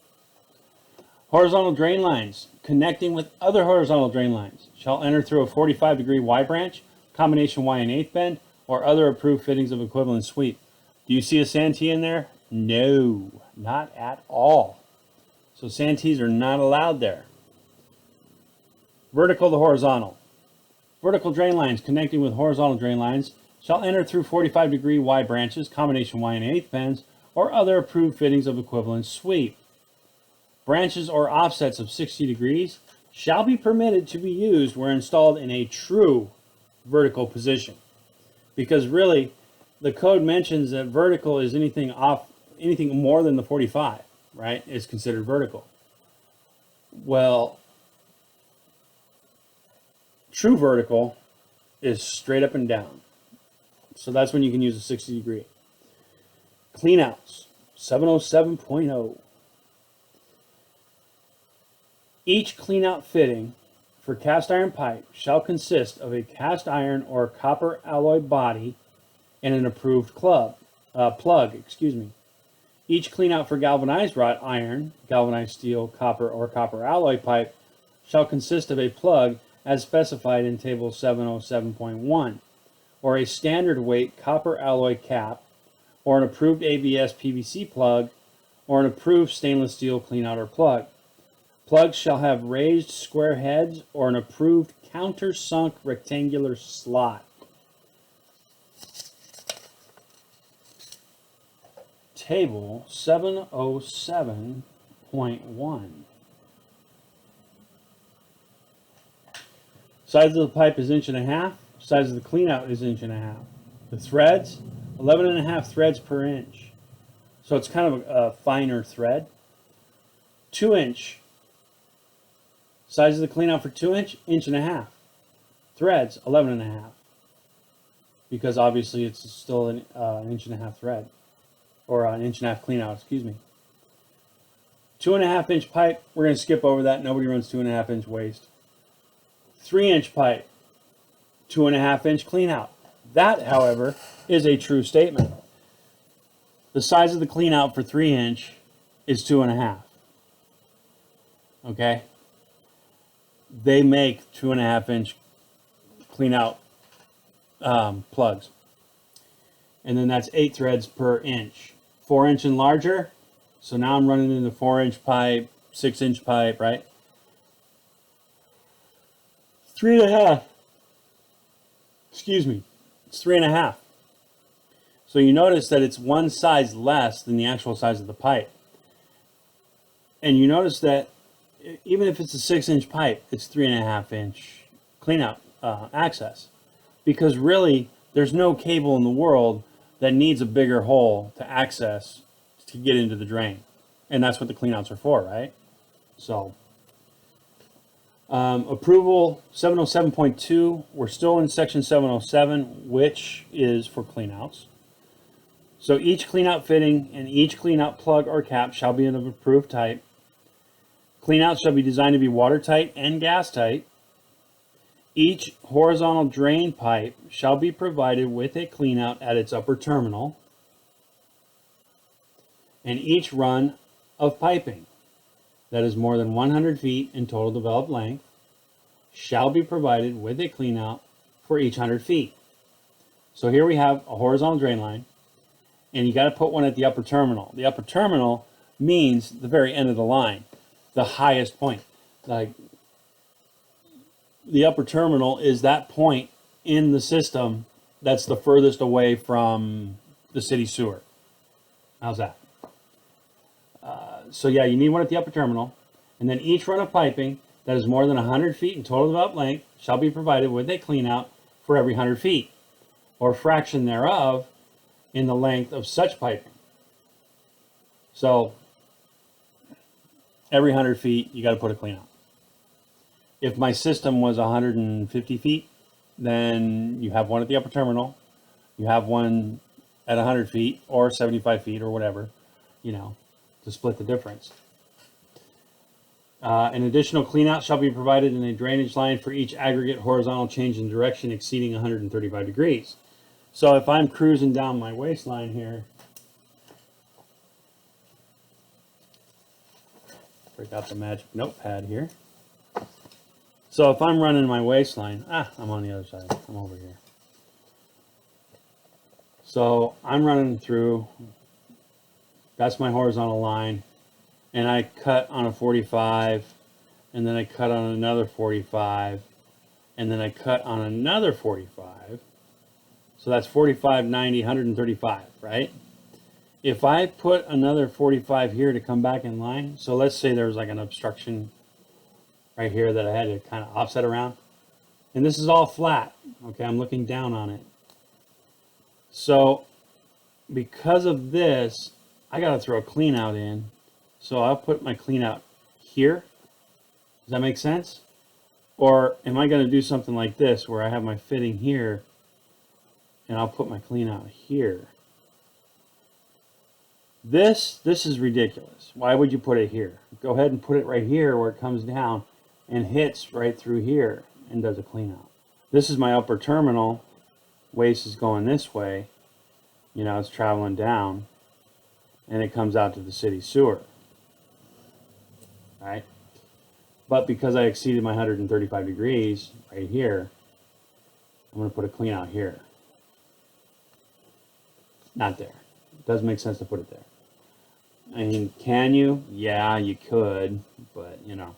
Horizontal drain lines connecting with other horizontal drain lines shall enter through a 45-degree Y branch, combination Y and eighth bend, or other approved fittings of equivalent sweep. Do you see a Santee in there? No, not at all. So Santees are not allowed there. Vertical to horizontal. Vertical drain lines connecting with horizontal drain lines shall enter through 45-degree Y branches, combination Y and eighth bends, or other approved fittings of equivalent sweep. Branches or offsets of 60 degrees shall be permitted to be used where installed in a true vertical position. Because really, the code mentions that vertical is anything more than the 45, right, is considered vertical. Well, true vertical is straight up and down. So that's when you can use a 60 degree. Cleanouts, 707.0. Each cleanout fitting for cast iron pipe shall consist of a cast iron or copper alloy body and an approved plug. Each cleanout for galvanized wrought iron, galvanized steel, copper, or copper alloy pipe shall consist of a plug as specified in table 707.1, or a standard weight copper alloy cap, or an approved ABS PVC plug, or an approved stainless steel cleanout or plug. Plugs shall have raised square heads or an approved countersunk rectangular slot. Table 707.1. Size of the pipe is 1.5 inches. Size of the cleanout is 1.5 inches. The threads, 11.5 threads per inch. So it's kind of a finer thread. 2-inch. Size of the cleanout for 2-inch, 1.5 inches. Threads, 11.5. Because obviously it's still an 1.5 inch thread. Or an 1.5 inch cleanout, excuse me. 2.5 inch pipe, we're going to skip over that. Nobody runs 2.5 inch waste. 3-inch pipe, 2.5 inch cleanout. That, however, is a true statement. The size of the cleanout for 3-inch is 2.5. Okay? They make 2.5 inch cleanout plugs. And then that's 8 threads per inch. 4-inch and larger. So now I'm running into 4-inch pipe, 6-inch pipe, right? 3.5. Excuse me. It's 3.5. So you notice that it's one size less than the actual size of the pipe. And you notice that even if it's a 6-inch pipe, it's 3.5 inch cleanout access. Because really, there's no cable in the world that needs a bigger hole to access to get into the drain. And that's what the cleanouts are for, right? So, approval 707.2, we're still in section 707, which is for cleanouts. So each cleanout fitting and each cleanout plug or cap shall be of an approved type. Cleanouts shall be designed to be watertight and gas tight. Each horizontal drain pipe shall be provided with a cleanout at its upper terminal. and each run of piping that is more than 100 feet in total developed length shall be provided with a cleanout for each 100 feet. So here we have a horizontal drain line, and you got to put one at the upper terminal. The upper terminal means the very end of the line, the highest point. Like, the upper terminal is that point in the system that's the furthest away from the city sewer. How's that? So yeah, you need one at the upper terminal, and then each run of piping that is more than 100 feet in total developed length shall be provided with a cleanout for every 100 feet, or fraction thereof in the length of such piping. So every 100 feet, you got to put a cleanout. If my system was 150 feet, then you have one at the upper terminal, you have one at 100 feet or 75 feet or whatever, you know, to split the difference. An additional cleanout shall be provided in a drainage line for each aggregate horizontal change in direction exceeding 135 degrees. So if I'm cruising down my waistline here, break out the magic notepad here. So if I'm running my waistline, I'm on the other side, I'm over here. So I'm running through, that's my horizontal line, and I cut on a 45, and then I cut on another 45, and then I cut on another 45. So that's 45, 90, 135, right? If I put another 45 here to come back in line, so let's say there's like an obstruction right here that I had to kind of offset around, and this is all flat, okay? I'm looking down on it. So because of this, I got to throw a clean out in. So I'll put my clean out here. Does that make sense? Or am I going to do something like this where I have my fitting here and I'll put my clean out here? This is ridiculous. Why would you put it here? Go ahead and put it right here where it comes down and hits right through here and does a clean out. This is my upper terminal. Waste is going this way. You know, it's traveling down and it comes out to the city sewer. Right? But because I exceeded my 135 degrees right here, I'm going to put a clean out here. Not there. It doesn't make sense to put it there. I mean, can you? Yeah, you could, but you know.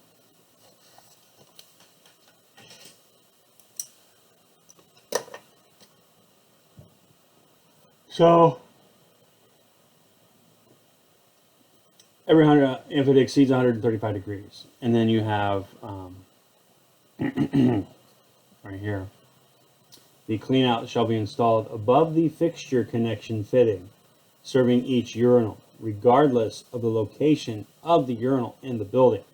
So every 100, if it exceeds 135 degrees, and then you have right here, the cleanout shall be installed above the fixture connection fitting, serving each urinal, regardless of the location of the urinal in the building.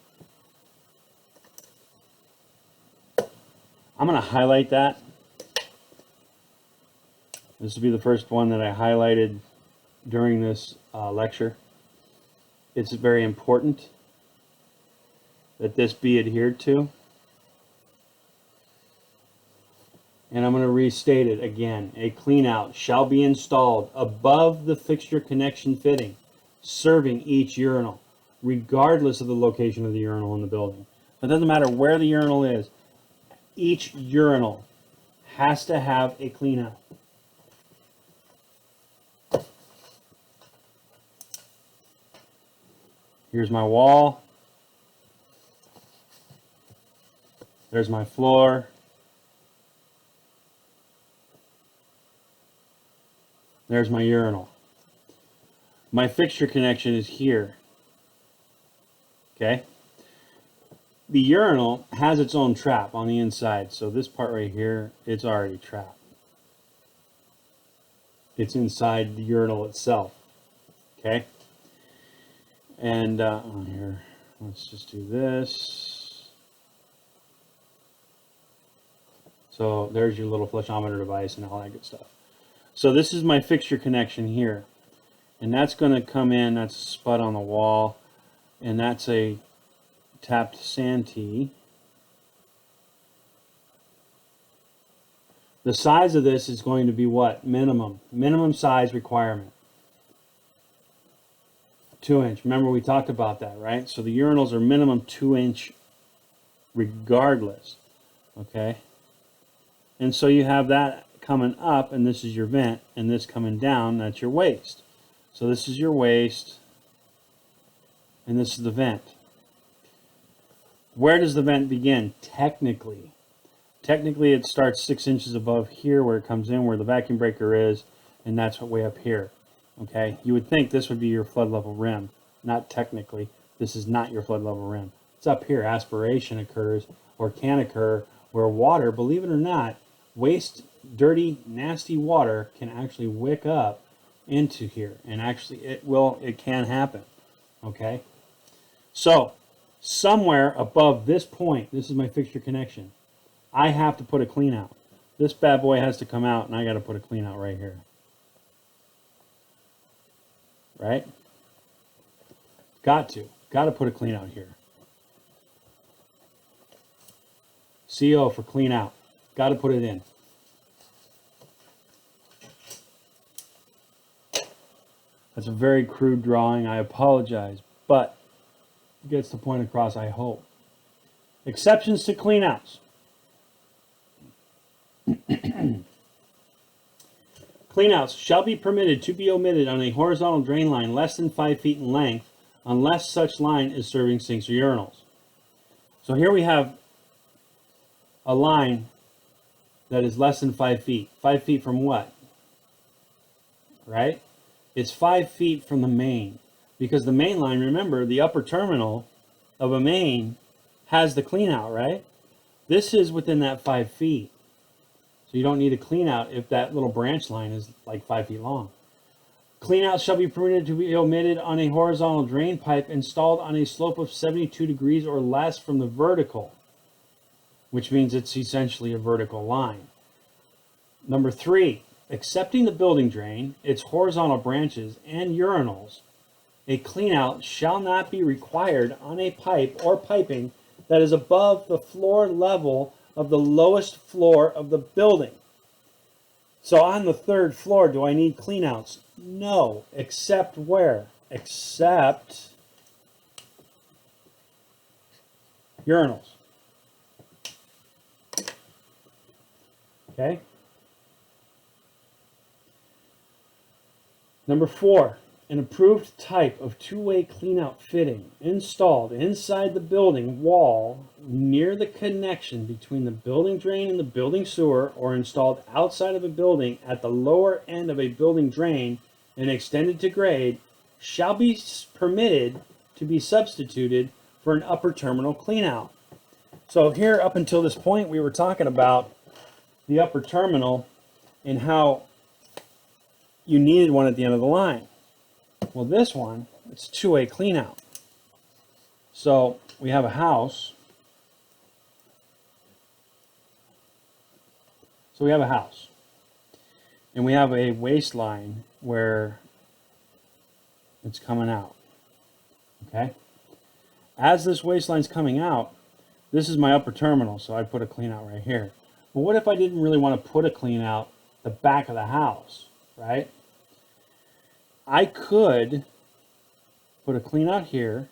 I'm going to highlight that. This will be the first one that I highlighted during this lecture. It's very important that this be adhered to. And I'm going to restate it again. A cleanout shall be installed above the fixture connection fitting, serving each urinal, regardless of the location of the urinal in the building. It doesn't matter where the urinal is. Each urinal has to have a cleanout. Here's my wall. There's my floor. There's my urinal. My fixture connection is here. Okay? The urinal has its own trap on the inside. So this part right here, it's already trapped. It's inside the urinal itself. Okay? And here, let's just do this. So there's your little flushometer device and all that good stuff. So this is my fixture connection here. And that's going to come in, that's a spud on the wall. And that's a tapped Santee. The size of this is going to be what? Minimum size requirement. 2-inch. Remember we talked about that, right? So the urinals are minimum 2-inch regardless, okay? And so you have that coming up, and this is your vent, and this coming down, that's your waste. So this is your waste, and this is the vent. Where does the vent begin? Technically it starts 6 inches above here where it comes in, where the vacuum breaker is, and that's way up here. Okay, you would think this would be your flood level rim. Not technically. This is not your flood level rim. It's up here. Aspiration occurs, or can occur, where water, believe it or not, waste, dirty, nasty water can actually wick up into here. And actually it can happen. Okay, so somewhere above this point, this is my fixture connection, I have to put a clean out. This bad boy has to come out, and I got to put a clean out right here. Right? Got to put a clean out here. CO for clean out. Got to put it in. That's a very crude drawing. I apologize, but it gets the point across, I hope. Exceptions to clean outs. Cleanouts shall be permitted to be omitted on a horizontal drain line less than 5 feet in length unless such line is serving sinks or urinals. So here we have a line that is less than 5 feet. 5 feet from what? Right? It's 5 feet from the main. Because the main line, remember, the upper terminal of a main has the cleanout, right? This is within that 5 feet. So you don't need a clean out if that little branch line is like 5 feet long. Cleanouts shall be permitted to be omitted on a horizontal drain pipe installed on a slope of 72 degrees or less from the vertical, which means it's essentially a vertical line. Number 3, excepting the building drain, its horizontal branches, and urinals, a cleanout shall not be required on a pipe or piping that is above the floor level of the lowest floor of the building. So on the 3rd floor, do I need cleanouts? No, except where? Except urinals. Okay? Number 4, an approved type of two-way cleanout fitting installed inside the building wall near the connection between the building drain and the building sewer, or installed outside of a building at the lower end of a building drain and extended to grade, shall be permitted to be substituted for an upper terminal cleanout. So here, up until this point, we were talking about the upper terminal and how you needed one at the end of the line. Well, this one, it's a two-way cleanout. So we have a house. So we have a house. And we have a waste line where it's coming out. Okay? As this waste line's coming out, this is my upper terminal, so I put a clean out right here. But what if I didn't really want to put a clean out the back of the house, right? I could put a clean out here,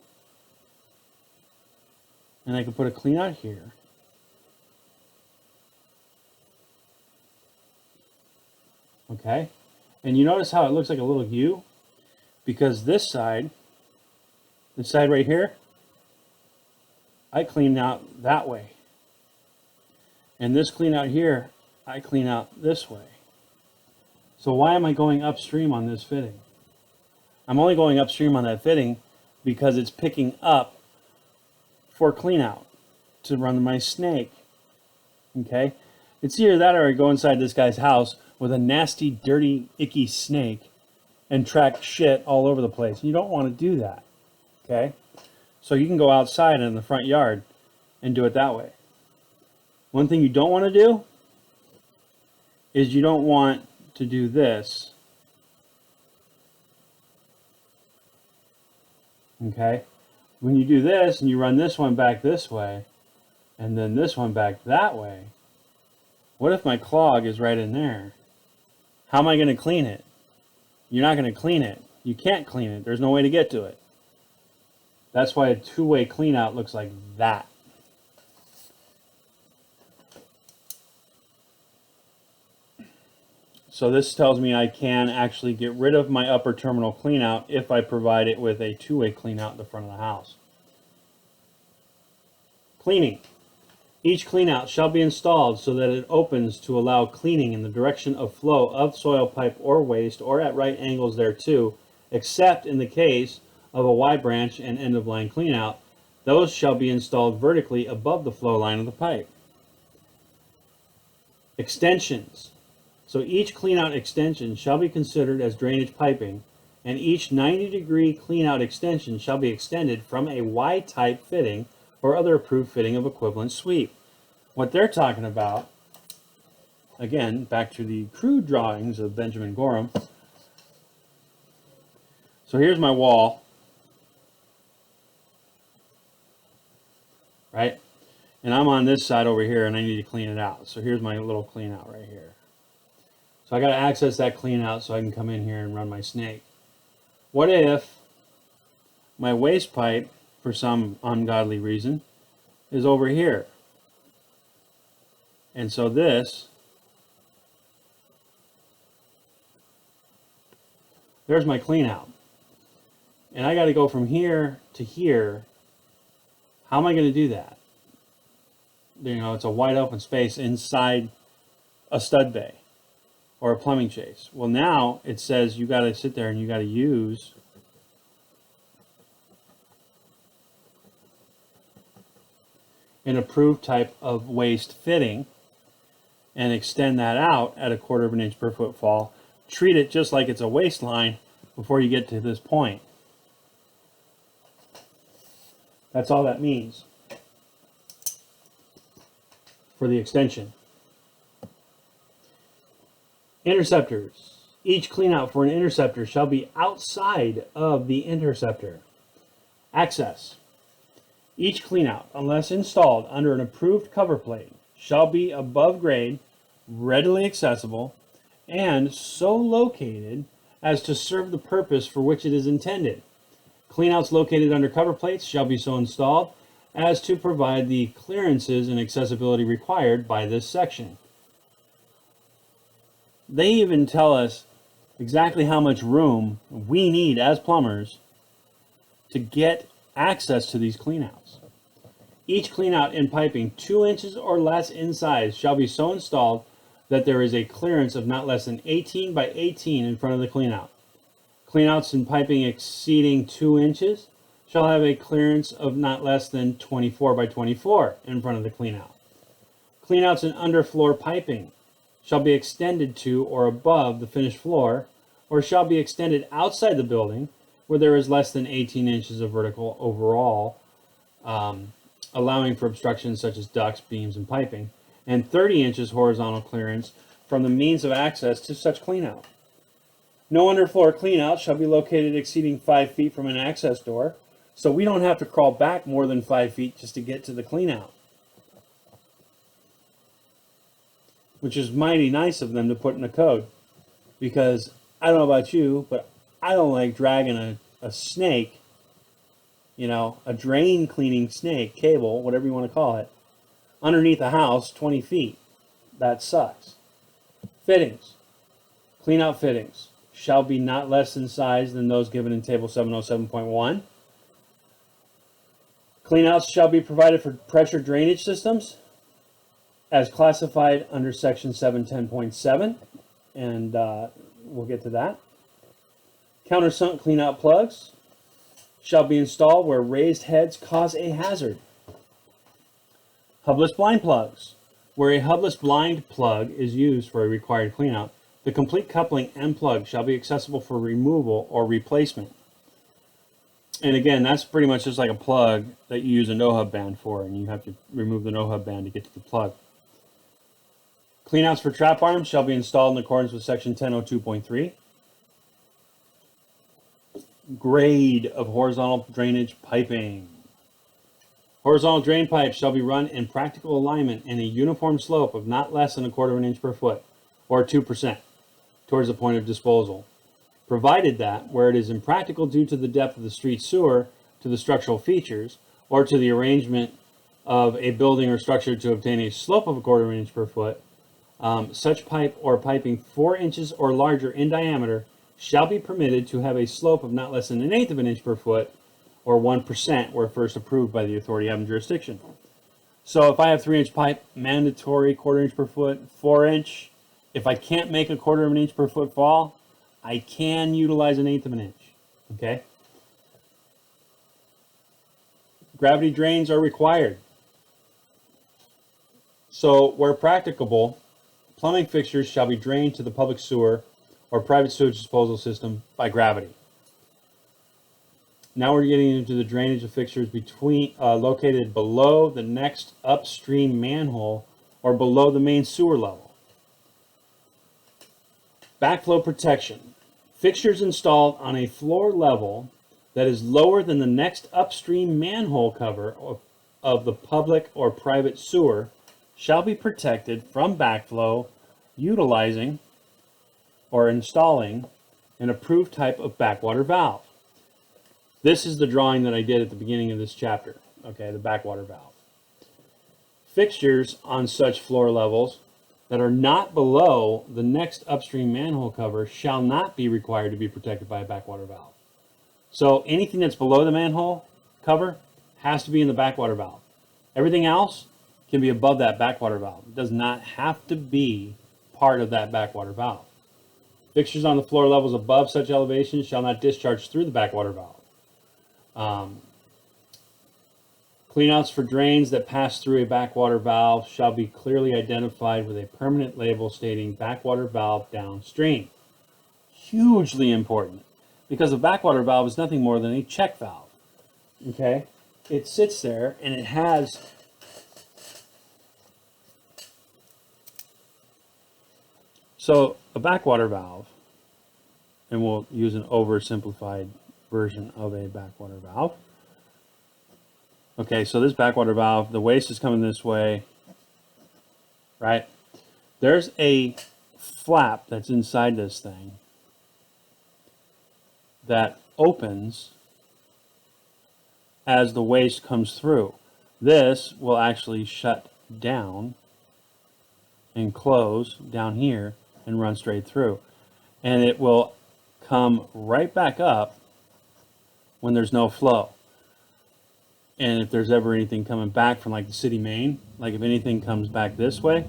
and I could put a clean out here. Okay? And you notice how it looks like a little U? Because this side right here, I clean out that way. And this clean out here, I clean out this way. So why am I going upstream on this fitting? I'm only going upstream on that fitting because it's picking up for clean out to run my snake. Okay? It's either that or I go inside this guy's house with a nasty, dirty, icky snake and track shit all over the place. You don't want to do that. Okay? So you can go outside in the front yard and do it that way. One thing you don't want to do is you don't want to do this. Okay? When you do this and you run this one back this way and then this one back that way, what if my clog is right in there? How am I going to clean it? You're not going to clean it You can't clean it. There's no way to get to it. That's why a two-way clean out looks like that. So this tells me I can actually get rid of my upper terminal clean out if I provide it with a two-way clean out in the front of the house. Cleaning. Each cleanout shall be installed so that it opens to allow cleaning in the direction of flow of soil pipe or waste or at right angles thereto, except in the case of a Y branch and end of line cleanout. Those shall be installed vertically above the flow line of the pipe. Extensions. So each cleanout extension shall be considered as drainage piping, and each 90-degree cleanout extension shall be extended from a Y-type fitting or other approved fitting of equivalent sweep. What they're talking about, again, back to the crude drawings of Benjamin Gorham. So here's my wall, right? And I'm on this side over here and I need to clean it out. So here's my little clean out right here. So I got to access that clean out so I can come in here and run my snake. What if my waste pipe, for some ungodly reason, is over here? And so this, there's my clean out. And I got to go from here to here. How am I going to do that? You know, it's a wide open space inside a stud bay or a plumbing chase. Well, now it says you got to sit there and you got to use an approved type of waste fitting and extend that out at 1/4 of an inch per foot fall. Treat it just like it's a waste line before you get to this point. That's all that means for the extension. Interceptors. Each cleanout for an interceptor shall be outside of the interceptor. Access. Each cleanout, unless installed under an approved cover plate, shall be above grade, readily accessible, and so located as to serve the purpose for which it is intended. Cleanouts located under cover plates shall be so installed as to provide the clearances and accessibility required by this section. They even tell us exactly how much room we need as plumbers to get access to these cleanouts. Each cleanout in piping 2 inches or less in size shall be so installed that there is a clearance of not less than 18 by 18 in front of the cleanout. Cleanouts in piping exceeding 2 inches shall have a clearance of not less than 24 by 24 in front of the cleanout. Cleanouts in underfloor piping shall be extended to or above the finished floor, or shall be extended outside the building where there is less than 18 inches of vertical overall, allowing for obstructions such as ducts, beams, and piping, and 30 inches horizontal clearance from the means of access to such cleanout. No underfloor cleanout shall be located exceeding 5 feet from an access door, so we don't have to crawl back more than 5 feet just to get to the cleanout, which is mighty nice of them to put in the code, because I don't know about you, but I don't like dragging a snake, you know, a drain cleaning snake, cable, whatever you want to call it, underneath a house 20 feet. That sucks. Fittings. Cleanout fittings shall be not less in size than those given in Table 707.1. Cleanouts shall be provided for pressure drainage systems as classified under Section 710.7, and we'll get to that. Countersunk cleanout plugs shall be installed where raised heads cause a hazard. Hubless blind plugs. Where a hubless blind plug is used for a required cleanout, the complete coupling and plug shall be accessible for removal or replacement. And again, that's pretty much just like a plug that you use a no-hub band for, and you have to remove the no-hub band to get to the plug. Cleanouts for trap arms shall be installed in accordance with Section 1002.3. Grade of horizontal drainage piping. Horizontal drain pipes shall be run in practical alignment in a uniform slope of not less than 1/4 of an inch per foot, or 2%, towards the point of disposal. provided that, where it is impractical due to the depth of the street sewer, to the structural features, or to the arrangement of a building or structure to obtain a slope of 1/4 inch per foot, such pipe or piping 4 inches or larger in diameter shall be permitted to have a slope of not less than 1/8 of an inch per foot, or 1% where first approved by the authority having jurisdiction. So if I have 3-inch pipe, mandatory 1/4 inch per foot, 4-inch. If I can't make a 1/4 of an inch per foot fall, I can utilize 1/8 of an inch. Okay. Gravity drains are required. So where practicable, plumbing fixtures shall be drained to the public sewer or private sewage disposal system by gravity. Now we're getting into the drainage of fixtures located below the next upstream manhole or below the main sewer level. Backflow protection. Fixtures installed on a floor level that is lower than the next upstream manhole cover of the public or private sewer shall be protected from backflow utilizing or installing an approved type of backwater valve. This is the drawing that I did at the beginning of this chapter, okay, the backwater valve. Fixtures on such floor levels that are not below the next upstream manhole cover shall not be required to be protected by a backwater valve. So anything that's below the manhole cover has to be in the backwater valve. Everything else can be above that backwater valve. It does not have to be part of that backwater valve. Fixtures on the floor levels above such elevations shall not discharge through the backwater valve. Cleanouts for drains that pass through a backwater valve shall be clearly identified with a permanent label stating backwater valve downstream. Hugely important, because a backwater valve is nothing more than a check valve. Okay? It sits there and it has so a backwater valve, and we'll use an oversimplified version of a backwater valve. Okay, so this backwater valve, the waste is coming this way, right? There's a flap that's inside this thing that opens as the waste comes through. This will actually shut down and close down here and run straight through. And it will come right back up when there's no flow. And if there's ever anything coming back from like the city main, like if anything comes back this way,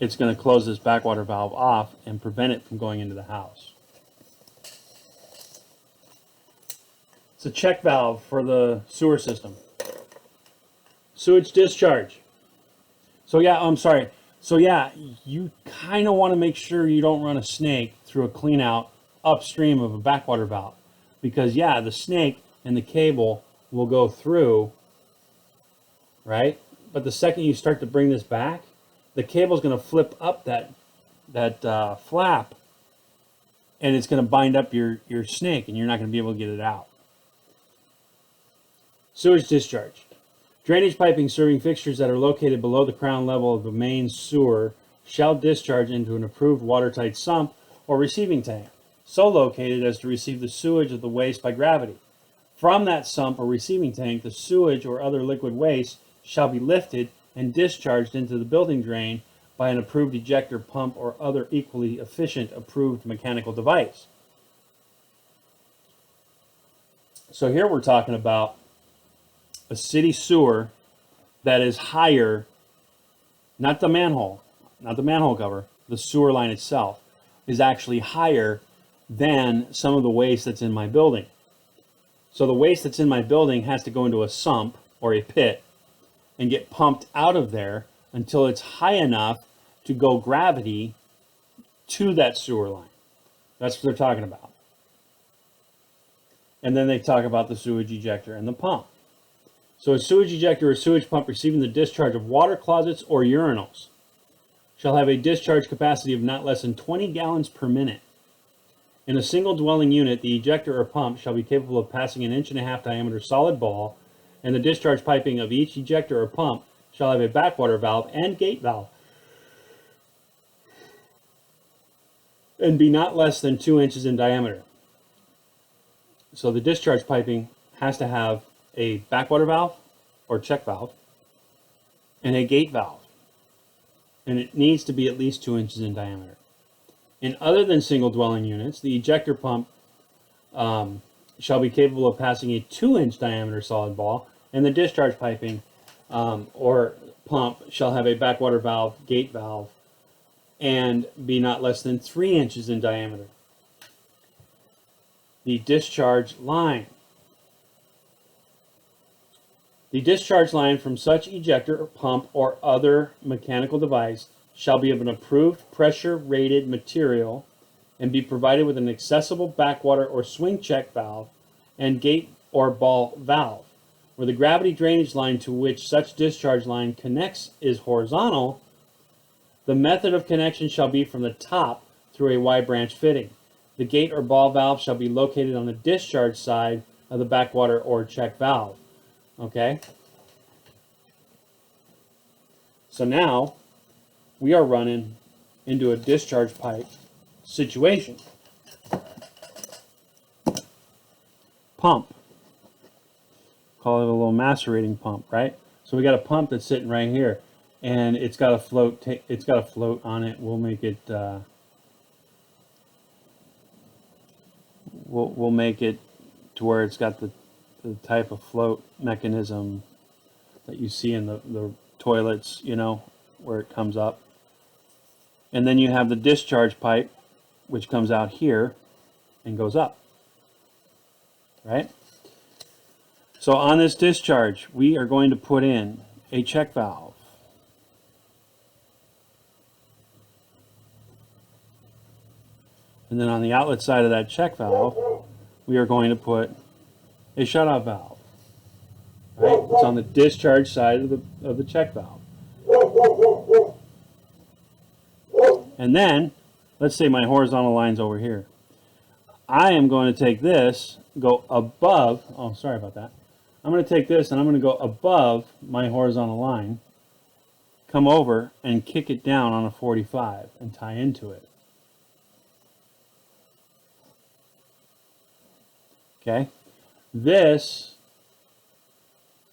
it's going to close this backwater valve off and prevent it from going into the house. It's a check valve for the sewer system. Sewage discharge. So yeah, I'm sorry. So yeah, you kind of want to make sure you don't run a snake through a clean out upstream of a backwater valve. Because yeah, the snake and the cable will go through, right? But the second you start to bring this back, the cable is going to flip up that flap, and it's going to bind up your snake, and you're not going to be able to get it out. Sewage discharge. Drainage piping serving fixtures that are located below the crown level of the main sewer shall discharge into an approved watertight sump or receiving tank, so located as to receive the sewage of the waste by gravity. From that sump or receiving tank, the sewage or other liquid waste shall be lifted and discharged into the building drain by an approved ejector pump or other equally efficient approved mechanical device. So here we're talking about a city sewer that is higher, not the manhole cover, the sewer line itself is actually higher than some of the waste that's in my building. So the waste that's in my building has to go into a sump or a pit and get pumped out of there until it's high enough to go gravity to that sewer line. That's what they're talking about. And then they talk about the sewage ejector and the pump. So a sewage ejector or sewage pump receiving the discharge of water closets or urinals shall have a discharge capacity of not less than 20 gallons per minute. In a single dwelling unit, the ejector or pump shall be capable of passing an 1.5 inch diameter solid ball, and the discharge piping of each ejector or pump shall have a backwater valve and gate valve. and be not less than 2 inches in diameter. So the discharge piping has to have a backwater valve or check valve and a gate valve. And it needs to be at least 2 inches in diameter. In other than single dwelling units, the ejector pump shall be capable of passing a 2-inch diameter solid ball, and the discharge piping or pump shall have a backwater valve, gate valve, and be not less than 3 inches in diameter. The discharge line. The discharge line from such ejector, pump, or other mechanical device shall be of an approved pressure-rated material and be provided with an accessible backwater or swing check valve and gate or ball valve. Where the gravity drainage line to which such discharge line connects is horizontal, the method of connection shall be from the top through a Y-branch fitting. The gate or ball valve shall be located on the discharge side of the backwater or check valve. Okay? So now we are running into a discharge pipe situation. Pump. Call it a little macerating pump, right? So we got a pump that's sitting right here, and it's got a float. It's got a float on it. We'll make it. We'll make it to where it's got the type of float mechanism that you see in the toilets, you know, where it comes up. And then you have the discharge pipe, which comes out here and goes up, right? So on this discharge, we are going to put in a check valve. And then on the outlet side of that check valve, we are going to put a shutoff valve. Right? It's on the discharge side of the check valve. And then, let's say my horizontal line's over here. I am going to take this, go above, oh, sorry about that. I'm going to take this and I'm going to go above my horizontal line, come over and kick it down on a 45 and tie into it. Okay? This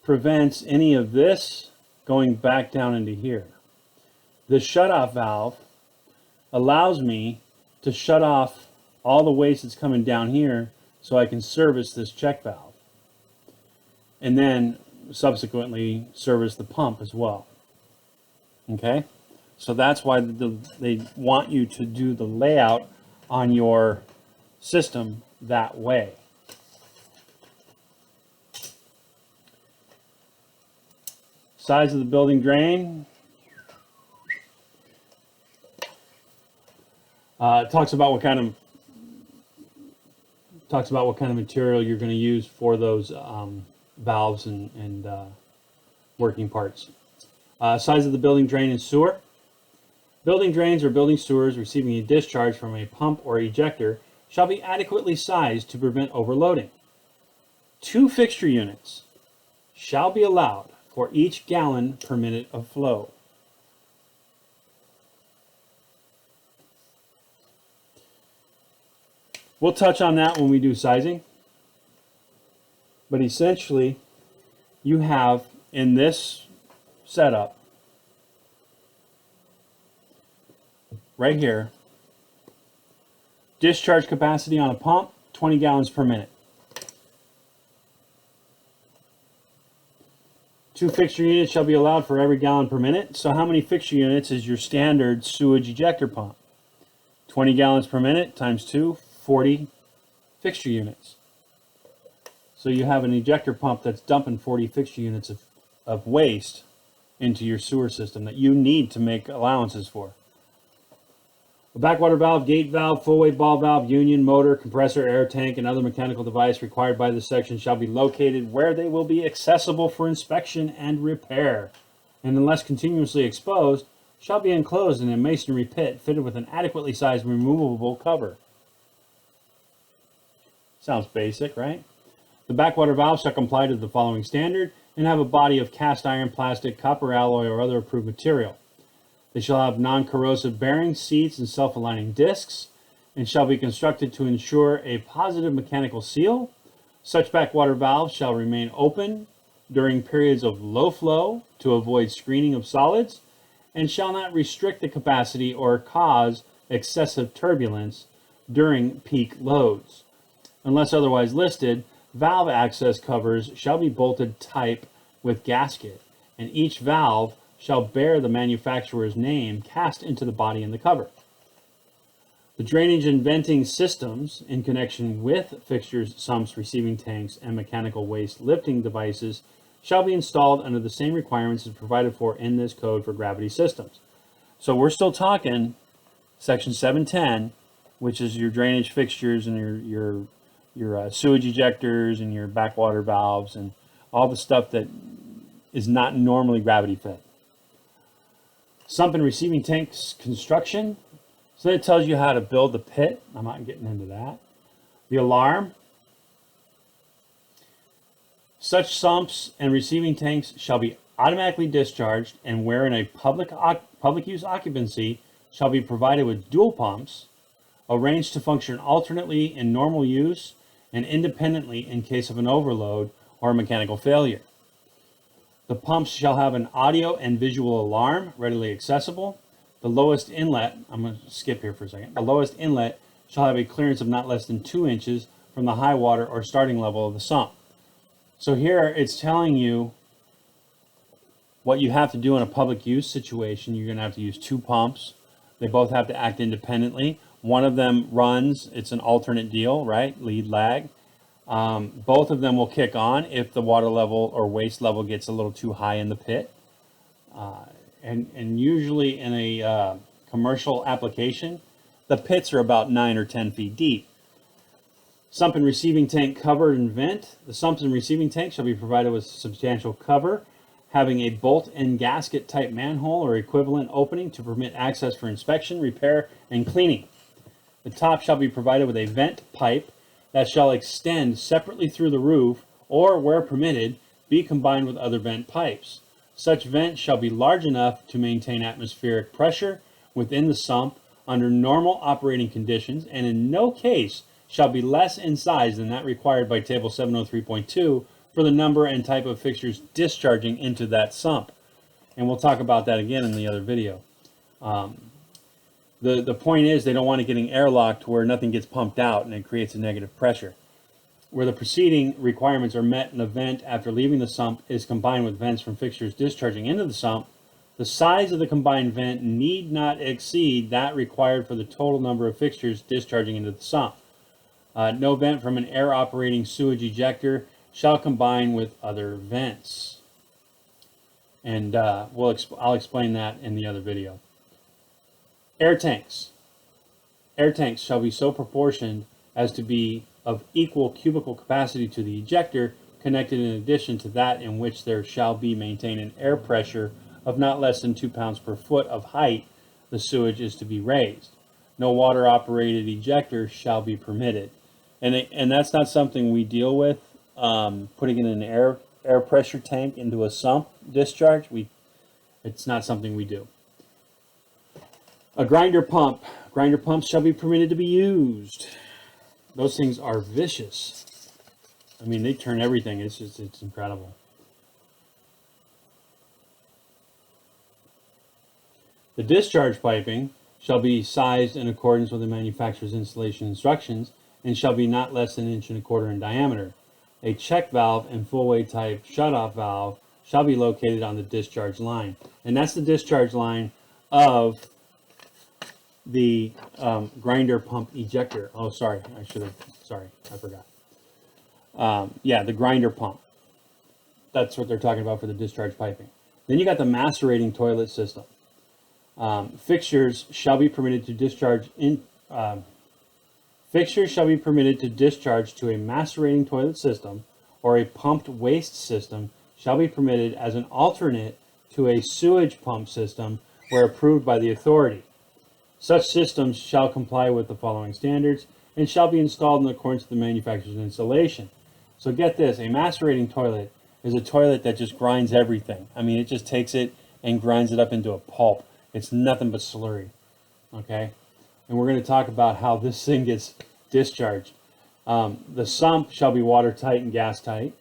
prevents any of this going back down into here. The shutoff valve allows me to shut off all the waste that's coming down here so I can service this check valve. And then subsequently service the pump as well. Okay? So that's why they want you to do the layout on your system that way. Size of the building drain. Talks about what kind of material you're going to use for those valves and working parts. Size of the building drain and sewer. Building drains or building sewers receiving a discharge from a pump or ejector shall be adequately sized to prevent overloading. 2 fixture units shall be allowed for each gallon per minute of flow. We'll touch on that when we do sizing. But essentially, you have in this setup, right here, discharge capacity on a pump, 20 gallons per minute. 2 fixture units shall be allowed for every gallon per minute. So how many fixture units is your standard sewage ejector pump? 20 gallons per minute times 2, 40 fixture units. So you have an ejector pump that's dumping 40 fixture units of waste into your sewer system that you need to make allowances for. A backwater valve, gate valve, full weight ball valve, union, motor, compressor, air tank, and other mechanical device required by this section shall be located where they will be accessible for inspection and repair, and unless continuously exposed, shall be enclosed in a masonry pit fitted with an adequately sized removable cover. Sounds basic, right? The backwater valve shall comply to the following standard and have a body of cast iron, plastic, copper alloy, or other approved material. They shall have non-corrosive bearings, seats, and self-aligning discs. and shall be constructed to ensure a positive mechanical seal. Such backwater valves shall remain open during periods of low flow to avoid screening of solids, and shall not restrict the capacity or cause excessive turbulence during peak loads. Unless otherwise listed, valve access covers shall be bolted type with gasket, and each valve shall bear the manufacturer's name cast into the body and the cover. The drainage and venting systems in connection with fixtures, sumps, receiving tanks, and mechanical waste lifting devices shall be installed under the same requirements as provided for in this code for gravity systems. So we're still talking section 710, which is your drainage fixtures and your sewage ejectors and your backwater valves and all the stuff that is not normally gravity fed. Sump and receiving tanks construction. So it tells you how to build the pit. I'm not getting into that. The alarm. Such sumps and receiving tanks shall be automatically discharged, and where in a public use occupancy shall be provided with dual pumps, arranged to function alternately in normal use and independently in case of an overload or mechanical failure. The pumps shall have an audio and visual alarm readily accessible. The lowest inlet, I'm going to skip here for a second. The lowest inlet shall have a clearance of not less than 2 inches from the high water or starting level of the sump. So here it's telling you what you have to do in a public use situation. You're going to have to use 2 pumps. They both have to act independently. One of them runs, it's an alternate deal, right? Lead lag. Both of them will kick on if the water level or waste level gets a little too high in the pit. And usually in a commercial application, the pits are about 9 or 10 feet deep. Sump and receiving tank cover and vent. The sumps and receiving tank shall be provided with substantial cover, having a bolt and gasket type manhole or equivalent opening to permit access for inspection, repair, and cleaning. The top shall be provided with a vent pipe that shall extend separately through the roof, or, where permitted, be combined with other vent pipes. Such vent shall be large enough to maintain atmospheric pressure within the sump under normal operating conditions, and in no case shall be less in size than that required by Table 703.2 for the number and type of fixtures discharging into that sump. And we'll talk about that again in the other video. The point is they don't want it getting airlocked where nothing gets pumped out and it creates a negative pressure. Where the preceding requirements are met and a vent after leaving the sump is combined with vents from fixtures discharging into the sump, the size of the combined vent need not exceed that required for the total number of fixtures discharging into the sump. No vent from an air operating sewage ejector shall combine with other vents. And I'll explain that in the other video. Air tanks. Air tanks shall be so proportioned as to be of equal cubical capacity to the ejector, connected in addition to that in which there shall be maintained an air pressure of not less than 2 pounds per foot of height the sewage is to be raised. No water operated ejector shall be permitted. And that's not something we deal with, putting in an air pressure tank into a sump discharge. It's not something we do. A grinder pump. Grinder pumps shall be permitted to be used. Those things are vicious. I mean, they turn everything. It's incredible. The discharge piping shall be sized in accordance with the manufacturer's installation instructions and shall be not less than 1.25 inches in diameter. A check valve and full-way type shutoff valve shall be located on the discharge line. And that's the discharge line of the grinder pump ejector. Oh, sorry, I forgot. Yeah, the grinder pump. That's what they're talking about for the discharge piping. Then you got the macerating toilet system. Fixtures shall be permitted to discharge Fixtures shall be permitted to discharge to a macerating toilet system, or a pumped waste system shall be permitted as an alternate to a sewage pump system where approved by the authority. Such systems shall comply with the following standards and shall be installed in accordance with the manufacturer's installation. So get this, a macerating toilet is a toilet that just grinds everything. I mean, it just takes it and grinds it up into a pulp. It's nothing but slurry, okay? and we're going to talk about how this thing gets discharged. The sump shall be watertight and gas tight.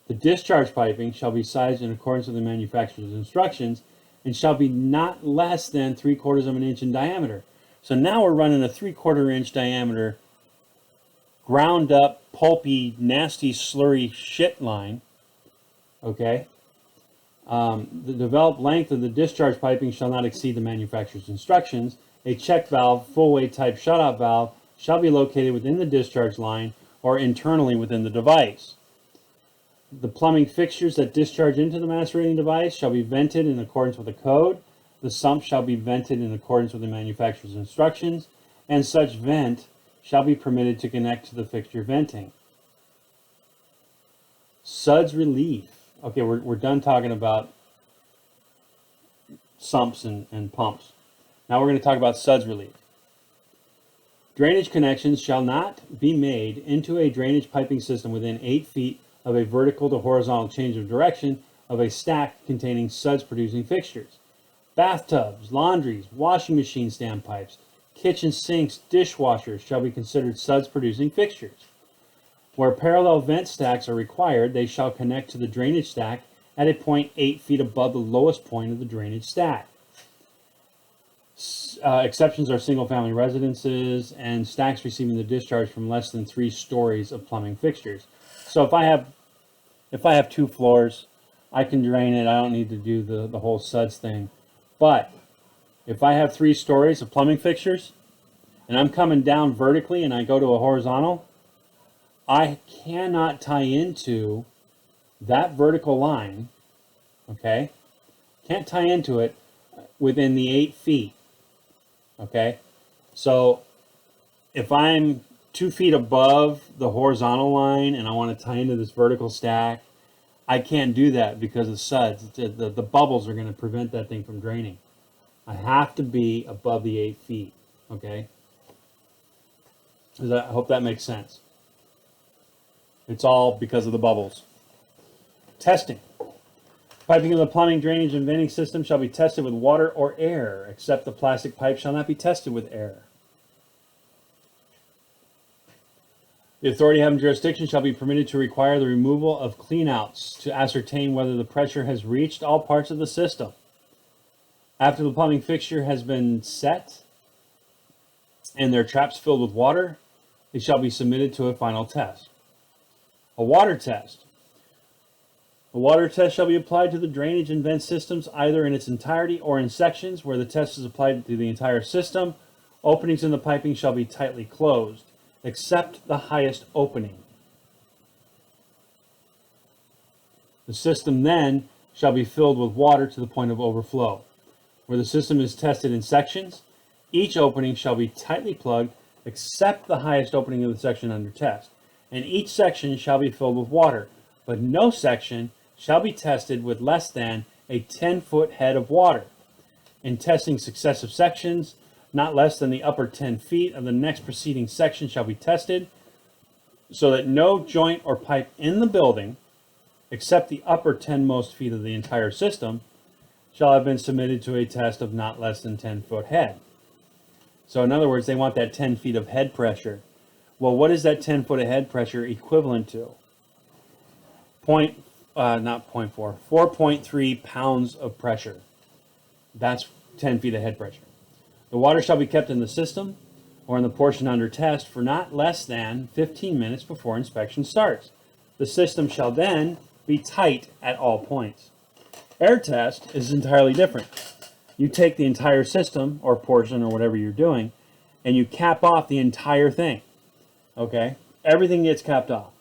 The discharge piping shall be sized in accordance with the manufacturer's instructions and shall be not less than 3/4 of an inch in diameter. So now we're running a 3/4 inch diameter, ground up, pulpy, nasty, slurry shit line. Okay. The developed length of the discharge piping shall not exceed the manufacturer's instructions. A check valve, full weight type shutoff valve, shall be located within the discharge line or internally within the device. The plumbing fixtures that discharge into the macerating device shall be vented in accordance with the code. The sump shall be vented in accordance with the manufacturer's instructions, and such vent shall be permitted to connect to the fixture venting. Suds relief. Okay, we're done talking about sumps and pumps. Now we're going to talk about suds relief. Drainage connections shall not be made into a drainage piping system within 8 feet of a vertical to horizontal change of direction of a stack containing suds producing fixtures. Bathtubs, laundries, washing machine standpipes, kitchen sinks, dishwashers shall be considered suds producing fixtures. Where parallel vent stacks are required, they shall connect to the drainage stack at a point 8 feet above the lowest point of the drainage stack. Exceptions are single-family residences and stacks receiving the discharge from less than 3 stories of plumbing fixtures. So if I have 2 floors, I can drain it. I don't need to do the whole suds thing. But if I have 3 stories of plumbing fixtures and I'm coming down vertically and I go to a horizontal, I cannot tie into that vertical line, okay? Can't tie into it within the 8 feet, okay? So if I'm 2 feet above the horizontal line and I want to tie into this vertical stack, I can't do that because of suds. The bubbles are going to prevent that thing from draining. I have to be above the 8 feet, okay? I hope that makes sense. It's all because of the bubbles. Testing. Piping of the plumbing, drainage, and venting system shall be tested with water or air, except the plastic pipe shall not be tested with air. The authority having jurisdiction shall be permitted to require the removal of cleanouts to ascertain whether the pressure has reached all parts of the system. After the plumbing fixture has been set and their traps filled with water, they shall be submitted to a final test. A water test. A water test shall be applied to the drainage and vent systems either in its entirety or in sections. Where the test is applied to the entire system, openings in the piping shall be tightly closed, except the highest opening. The system then shall be filled with water to the point of overflow. Where the system is tested in sections, each opening shall be tightly plugged except the highest opening of the section under test, and each section shall be filled with water, but no section shall be tested with less than a 10-foot head of water. In testing successive sections, not less than the upper 10 feet of the next preceding section shall be tested, so that no joint or pipe in the building, except the upper 10 most feet of the entire system, shall have been submitted to a test of not less than 10-foot head. So in other words, they want that 10 feet of head pressure. Well, what is that 10-foot of head pressure equivalent to? 4.3 pounds of pressure. That's 10 feet of head pressure. The water shall be kept in the system or in the portion under test for not less than 15 minutes before inspection starts. The system shall then be tight at all points. Air test is entirely different. You take the entire system or portion or whatever you're doing and you cap off the entire thing. Okay? Everything gets capped off.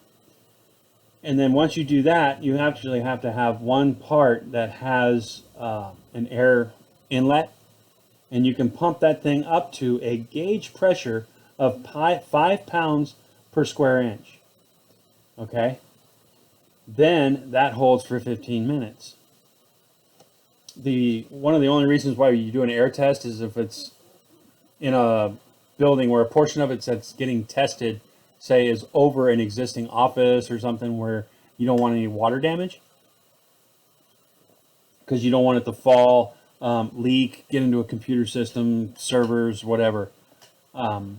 And then once you do that, you actually have to have one part that has an air inlet, and you can pump that thing up to a gauge pressure of 5 pounds per square inch. Okay? Then that holds for 15 minutes. One of the only reasons why you do an air test is if it's in a building where a portion of it that's getting tested, say, is over an existing office or something where you don't want any water damage, because you don't want it to fall, leak, get into a computer system, servers, whatever. you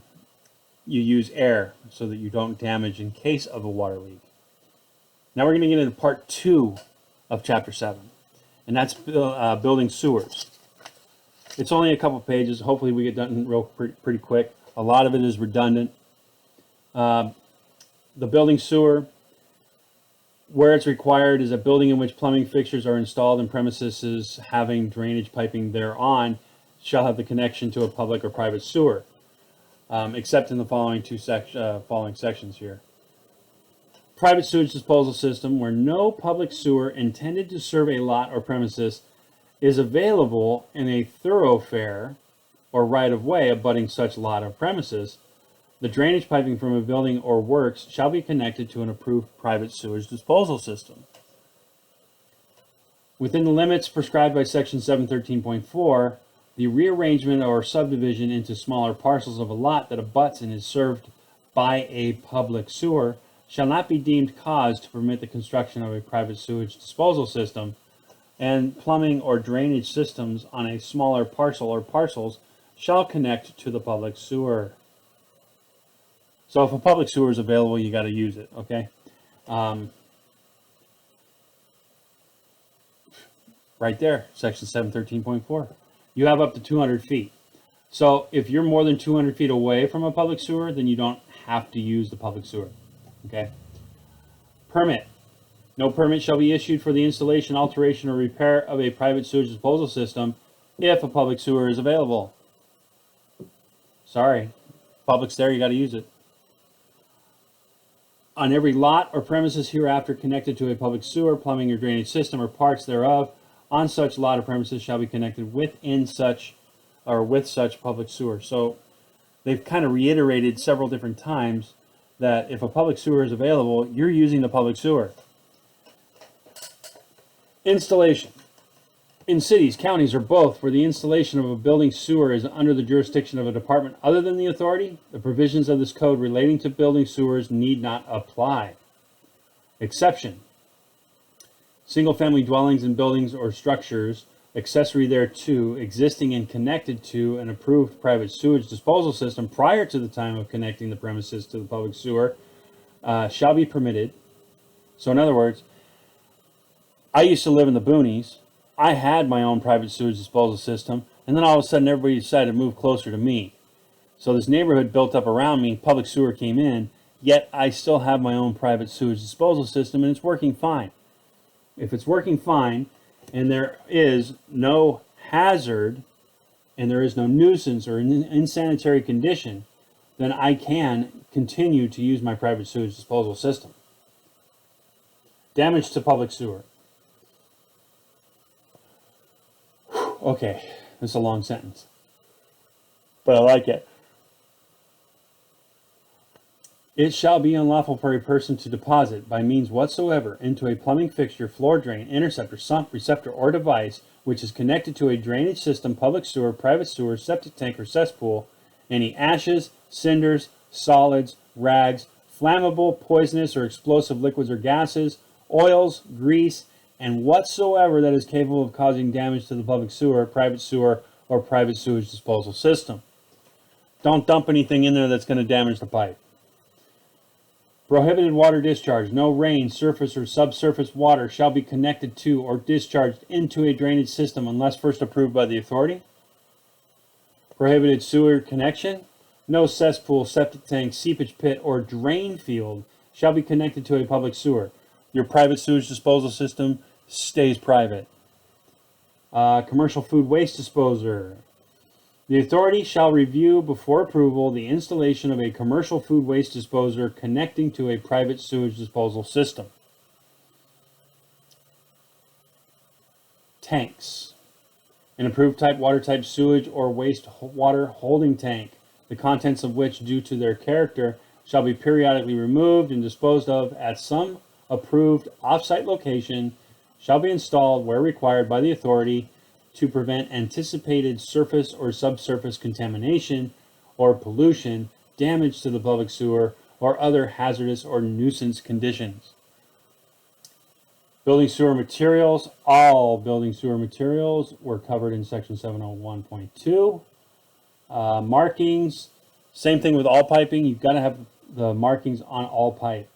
use air so that you don't damage in case of a water leak. Now we're going to get into part 2 of chapter 7, and that's building sewers. It's only a couple pages. Hopefully we get done pretty quick. A lot of it is redundant. The building sewer, where it's required, is a building in which plumbing fixtures are installed and premises having drainage piping thereon shall have the connection to a public or private sewer, except in the following following sections here. Private sewage disposal system, where no public sewer intended to serve a lot or premises is available in a thoroughfare or right-of-way abutting such lot or premises, the drainage piping from a building or works shall be connected to an approved private sewage disposal system. Within the limits prescribed by section 713.4, the rearrangement or subdivision into smaller parcels of a lot that abuts and is served by a public sewer shall not be deemed cause to permit the construction of a private sewage disposal system, and plumbing or drainage systems on a smaller parcel or parcels shall connect to the public sewer. So if a public sewer is available, you got to use it, okay? Right there, section 713.4. You have up to 200 feet. So if you're more than 200 feet away from a public sewer, then you don't have to use the public sewer. Okay. Permit. No permit shall be issued for the installation, alteration, or repair of a private sewage disposal system if a public sewer is available. Sorry. Public's there, you got to use it. On every lot or premises hereafter connected to a public sewer, plumbing, or drainage system, or parts thereof, on such lot or premises shall be connected within such or with such public sewer. So they've kind of reiterated several different times that if a public sewer is available, you're using the public sewer. Installation. In cities, counties, or both, where the installation of a building sewer is under the jurisdiction of a department other than the authority, the provisions of this code relating to building sewers need not apply. Exception. Single-family dwellings and buildings or structures accessory thereto, existing and connected to an approved private sewage disposal system prior to the time of connecting the premises to the public sewer, shall be permitted. So in other words, I used to live in the boonies. I had my own private sewage disposal system, and then all of a sudden everybody decided to move closer to me. So this neighborhood built up around me, public sewer came in, yet I still have my own private sewage disposal system, and it's working fine. If it's working fine, and there is no hazard, and there is no nuisance or insanitary condition, then I can continue to use my private sewage disposal system. Damage to public sewer. Okay, this is a long sentence, but I like it. It shall be unlawful for a person to deposit, by means whatsoever, into a plumbing fixture, floor drain, interceptor, sump, receptor, or device which is connected to a drainage system, public sewer, private sewer, septic tank, or cesspool, any ashes, cinders, solids, rags, flammable, poisonous, or explosive liquids or gases, oils, grease, and whatsoever that is capable of causing damage to the public sewer, or private sewage disposal system. Don't dump anything in there that's going to damage the pipe. Prohibited water discharge. No rain, surface, or subsurface water shall be connected to or discharged into a drainage system unless first approved by the authority. Prohibited sewer connection. No cesspool, septic tank, seepage pit, or drain field shall be connected to a public sewer. Your private sewage disposal system stays private. Commercial food waste disposer. The authority shall review before approval the installation of a commercial food waste disposer connecting to a private sewage disposal system. Tanks. An approved type water type sewage or waste water holding tank, the contents of which, due to their character, shall be periodically removed and disposed of at some approved off-site location, shall be installed where required by the authority to prevent anticipated surface or subsurface contamination or pollution, damage to the public sewer, or other hazardous or nuisance conditions. Building sewer materials. All building sewer materials were covered in section 701.2. Markings. Same thing with all piping. You've got to have the markings on all pipe.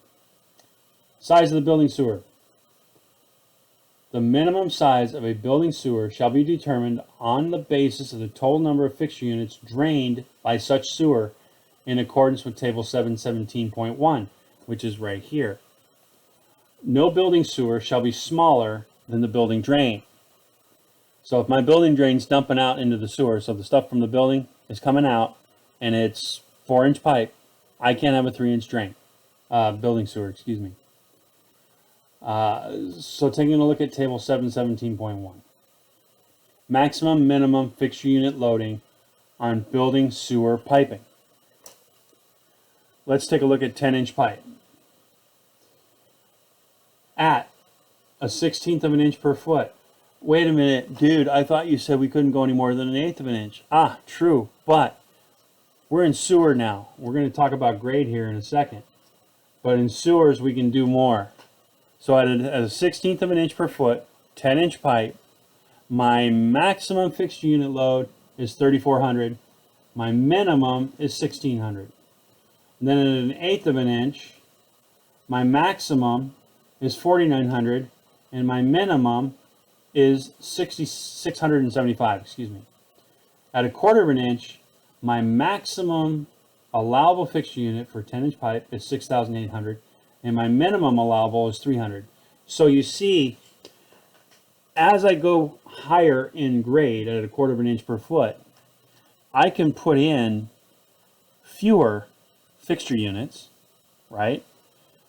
Size of the building sewer. The minimum size of a building sewer shall be determined on the basis of the total number of fixture units drained by such sewer in accordance with table 717.1, which is right here. No building sewer shall be smaller than the building drain. So if my building drain's dumping out into the sewer, so the stuff from the building is coming out and it's 4-inch pipe, I can't have a 3-inch drain. Building sewer, excuse me. So taking a look at table 717.1. Maximum minimum fixture unit loading on building sewer piping. Let's take a look at 10-inch pipe. At a 1/16 of an inch per foot. Wait a minute, dude, I thought you said we couldn't go any more than 1/8 of an inch. Ah, true, but we're in sewer now. We're going to talk about grade here in a second. But in sewers, we can do more. So at a 1/16 of an inch per foot, 10-inch pipe, my maximum fixture unit load is 3,400. My minimum is 1,600. And then at an 1/8 of an inch, my maximum is 4,900, and my minimum is 675, excuse me. At a 1/4 of an inch, my maximum allowable fixture unit for 10-inch pipe is 6,800, and my minimum allowable is 300. So you see, as I go higher in grade at a 1/4 of an inch per foot, I can put in fewer fixture units, right?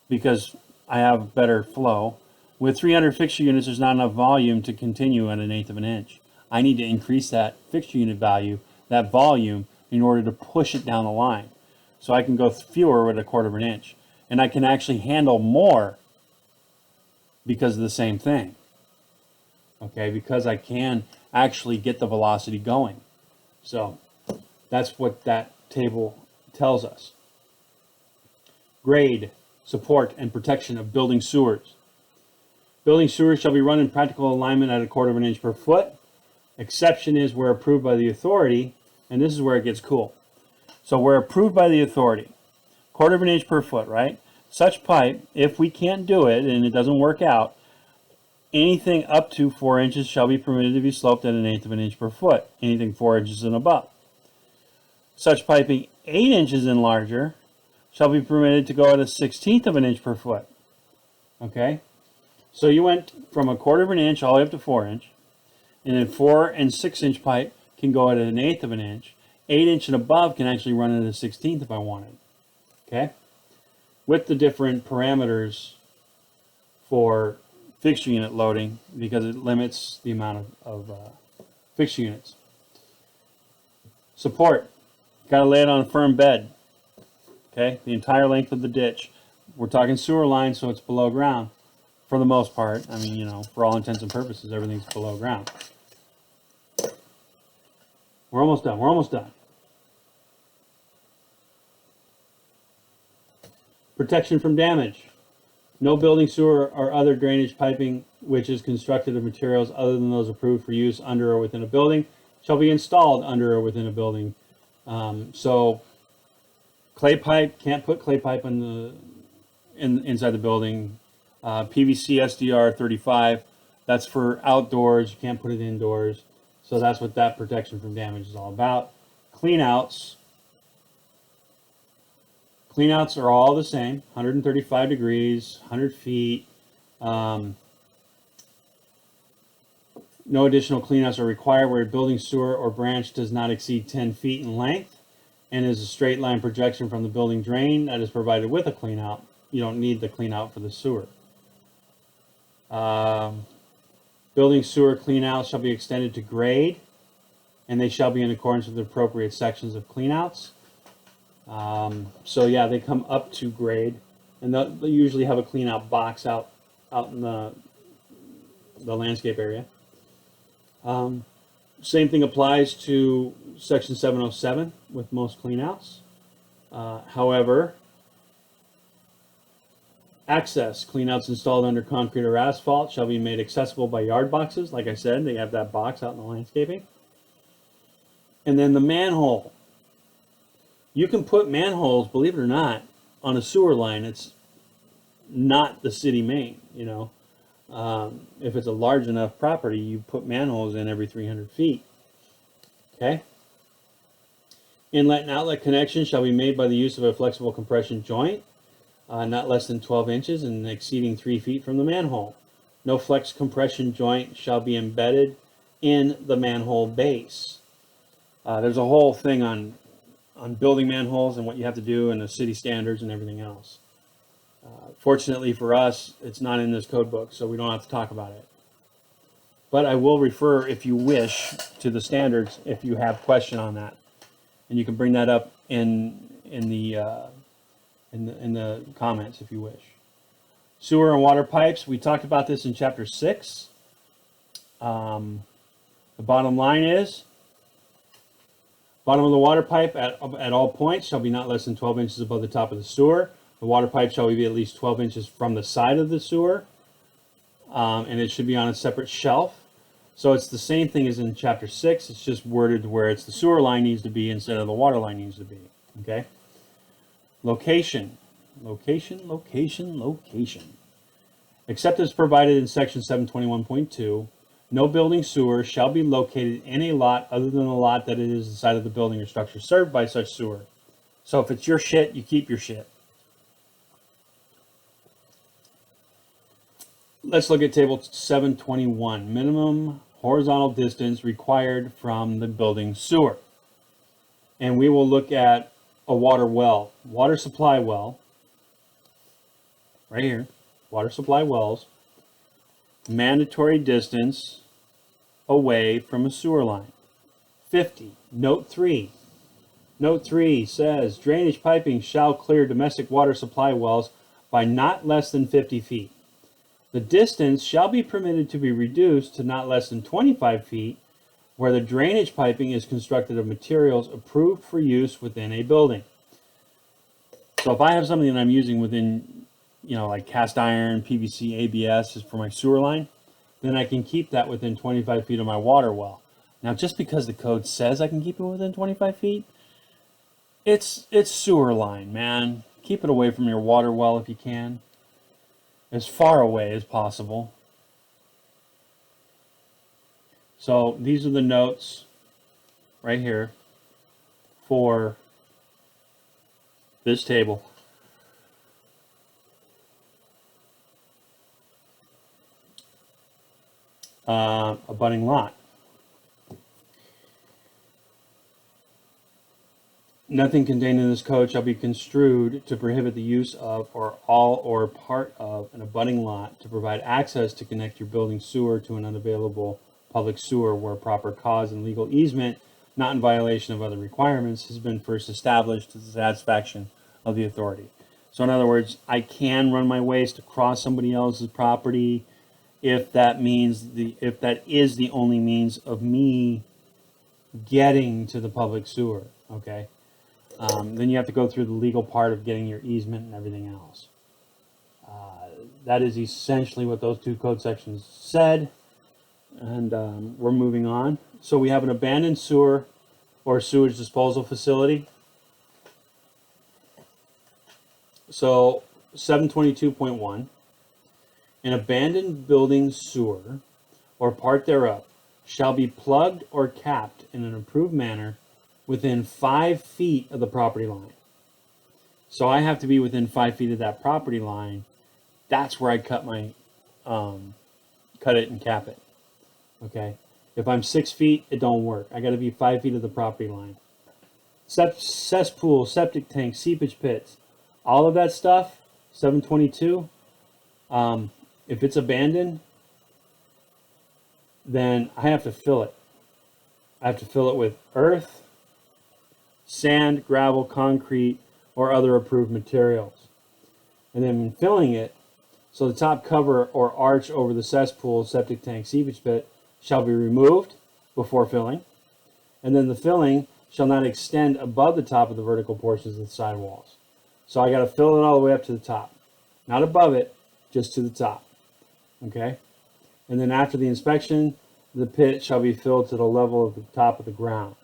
Because I have better flow. With 300 fixture units, there's not enough volume to continue at an 1/8 of an inch. I need to increase that fixture unit value, that volume, in order to push it down the line. So I can go fewer with a 1/4 of an inch. And I can actually handle more because of the same thing. Okay, because I can actually get the velocity going. So that's what that table tells us. Grade, support, and protection of building sewers. Building sewers shall be run in practical alignment at a 1/4 of an inch per foot. Exception is where approved by the authority, and this is where it gets cool. So we're approved by the authority. 1/4 of an inch per foot, right? Such pipe, if we can't do it and it doesn't work out, anything up to 4 inches shall be permitted to be sloped at an 1/8 of an inch per foot. Anything 4 inches and above. Such piping 8 inches and larger shall be permitted to go at a 1/16 of an inch per foot. Okay? So you went from a 1/4 of an inch all the way up to 4 inch. And then 4 and 6 inch pipe can go at an 1/8 of an inch. 8 inch and above can actually run at a 1/16 if I wanted. Okay? With the different parameters for fixture unit loading, because it limits the amount of fixture units. Support. Got to lay it on a firm bed. Okay? The entire length of the ditch. We're talking sewer line, so it's below ground for the most part. I mean, you know, for all intents and purposes, everything's below ground. We're almost done. We're almost done. Protection from damage. No building, sewer, or other drainage piping which is constructed of materials other than those approved for use under or within a building shall be installed under or within a building. So clay pipe, can't put clay pipe inside the building. PVC SDR 35, that's for outdoors. You can't put it indoors. So that's what that protection from damage is all about. Cleanouts. Cleanouts are all the same, 135 degrees, 100 feet. No additional cleanouts are required where a building, sewer, or branch does not exceed 10 feet in length and is a straight line projection from the building drain that is provided with a cleanout. You don't need the cleanout for the sewer. Building sewer cleanouts shall be extended to grade, and they shall be in accordance with the appropriate sections of cleanouts. So yeah, they come up to grade, and they'll usually have a cleanout box out in the landscape area. Same thing applies to section 707 with most cleanouts. However, access cleanouts installed under concrete or asphalt shall be made accessible by yard boxes. Like I said, they have that box out in the landscaping. And then the manhole. You can put manholes, believe it or not, on a sewer line. It's not the city main, you know. If it's a large enough property, you put manholes in every 300 feet. Okay. Inlet and outlet connection shall be made by the use of a flexible compression joint, not less than 12 inches and exceeding 3 feet from the manhole. No flex compression joint shall be embedded in the manhole base. There's a whole thing on building manholes and what you have to do and the city standards and everything else. Fortunately for us, it's not in this code book, so we don't have to talk about it. But I will refer, if you wish, to the standards if you have question on that, and you can bring that up in the comments if you wish. Sewer and water pipes. We talked about this in chapter 6. The bottom line is, bottom of the water pipe at all points shall be not less than 12 inches above the top of the sewer. The water pipe shall be at least 12 inches from the side of the sewer, and it should be on a separate shelf. So it's the same thing as in chapter 6. It's just worded where it's the sewer line needs to be instead of the water line needs to be. Okay. Location. Except as provided in section 721.2, no building sewer shall be located in a lot other than a lot that it is the side of the building or structure served by such sewer. So if it's your shit, you keep your shit. Let's look at table 721. Minimum horizontal distance required from the building sewer. And we will look at a water well, water supply well, right here, water supply wells, mandatory distance away from a sewer line. 50. Note 3. Note 3 says drainage piping shall clear domestic water supply wells by not less than 50 feet. The distance shall be permitted to be reduced to not less than 25 feet where the drainage piping is constructed of materials approved for use within a building. So if I have something that I'm using within, you know, like cast iron, PVC, ABS is for my sewer line, then I can keep that within 25 feet of my water well. Now, just because the code says I can keep it within 25 feet, it's sewer line, man. Keep it away from your water well if you can. As far away as possible. So these are the notes right here for this table. Abutting lot. Nothing contained in this code shall be construed to prohibit the use of or all or part of an abutting lot to provide access to connect your building sewer to an unavailable public sewer where proper cause and legal easement, not in violation of other requirements, has been first established to the satisfaction of the authority. So in other words, I can run my waste across somebody else's property if that is the only means of me getting to the public sewer, okay? Then you have to go through the legal part of getting your easement and everything else. That is essentially what those two code sections said. And we're moving on. So we have an abandoned sewer or sewage disposal facility. So 722.1, an abandoned building sewer or part thereof shall be plugged or capped in an approved manner within 5 feet of the property line. So I have to be within 5 feet of that property line. That's where I cut it and cap it. Okay. If I'm 6 feet, it don't work. I got to be 5 feet of the property line. Cesspool, septic tank, seepage pits, all of that stuff, 722. If it's abandoned, then I have to fill it. I have to fill it with earth, sand, gravel, concrete, or other approved materials. And then in filling it, so the top cover or arch over the cesspool, septic tank, seepage pit shall be removed before filling. And then the filling shall not extend above the top of the vertical portions of the sidewalls. So I got to fill it all the way up to the top. Not above it, just to the top. Okay? And then after the inspection, the pit shall be filled to the level of the top of the ground.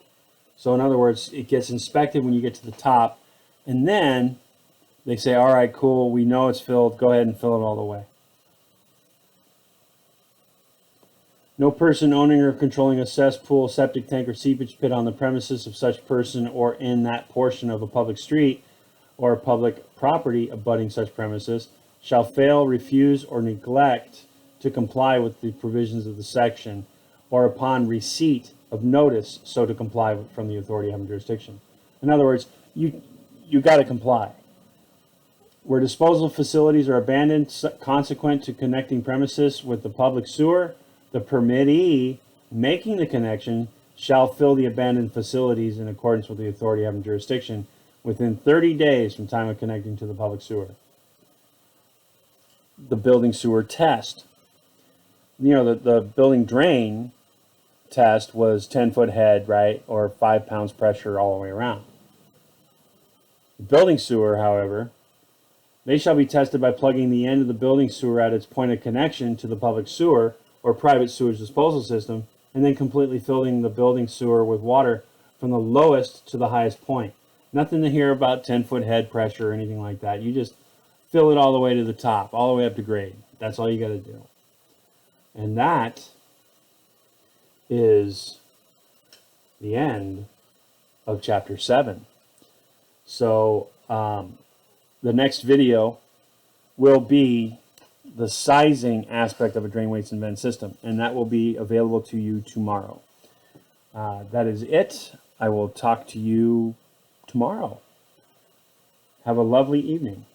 So in other words, it gets inspected when you get to the top, and then they say, all right, cool, we know it's filled, go ahead and fill it all the way. No person owning or controlling a cesspool, septic tank, or seepage pit on the premises of such person or in that portion of a public street or public property abutting such premises shall fail, refuse, or neglect to comply with the provisions of the section, or upon receipt of notice so to comply from the authority having jurisdiction. In other words, you got to comply. Where disposal facilities are abandoned consequent to connecting premises with the public sewer, the permittee making the connection shall fill the abandoned facilities in accordance with the authority having jurisdiction within 30 days from time of connecting to the public sewer. The building sewer test. You know, the building drain test was 10-foot head, right, or 5 pounds pressure all the way around. The building sewer, however, they shall be tested by plugging the end of the building sewer at its point of connection to the public sewer or private sewage disposal system, and then completely filling the building sewer with water from the lowest to the highest point. Nothing to hear about 10-foot head pressure or anything like that. You just fill it all the way to the top, all the way up to grade. That's all you got to do. And that is the end of chapter 7. So the next video will be the sizing aspect of a drain, waste, and vent system, and that will be available to you tomorrow. That is it. I will talk to you tomorrow. Have a lovely evening.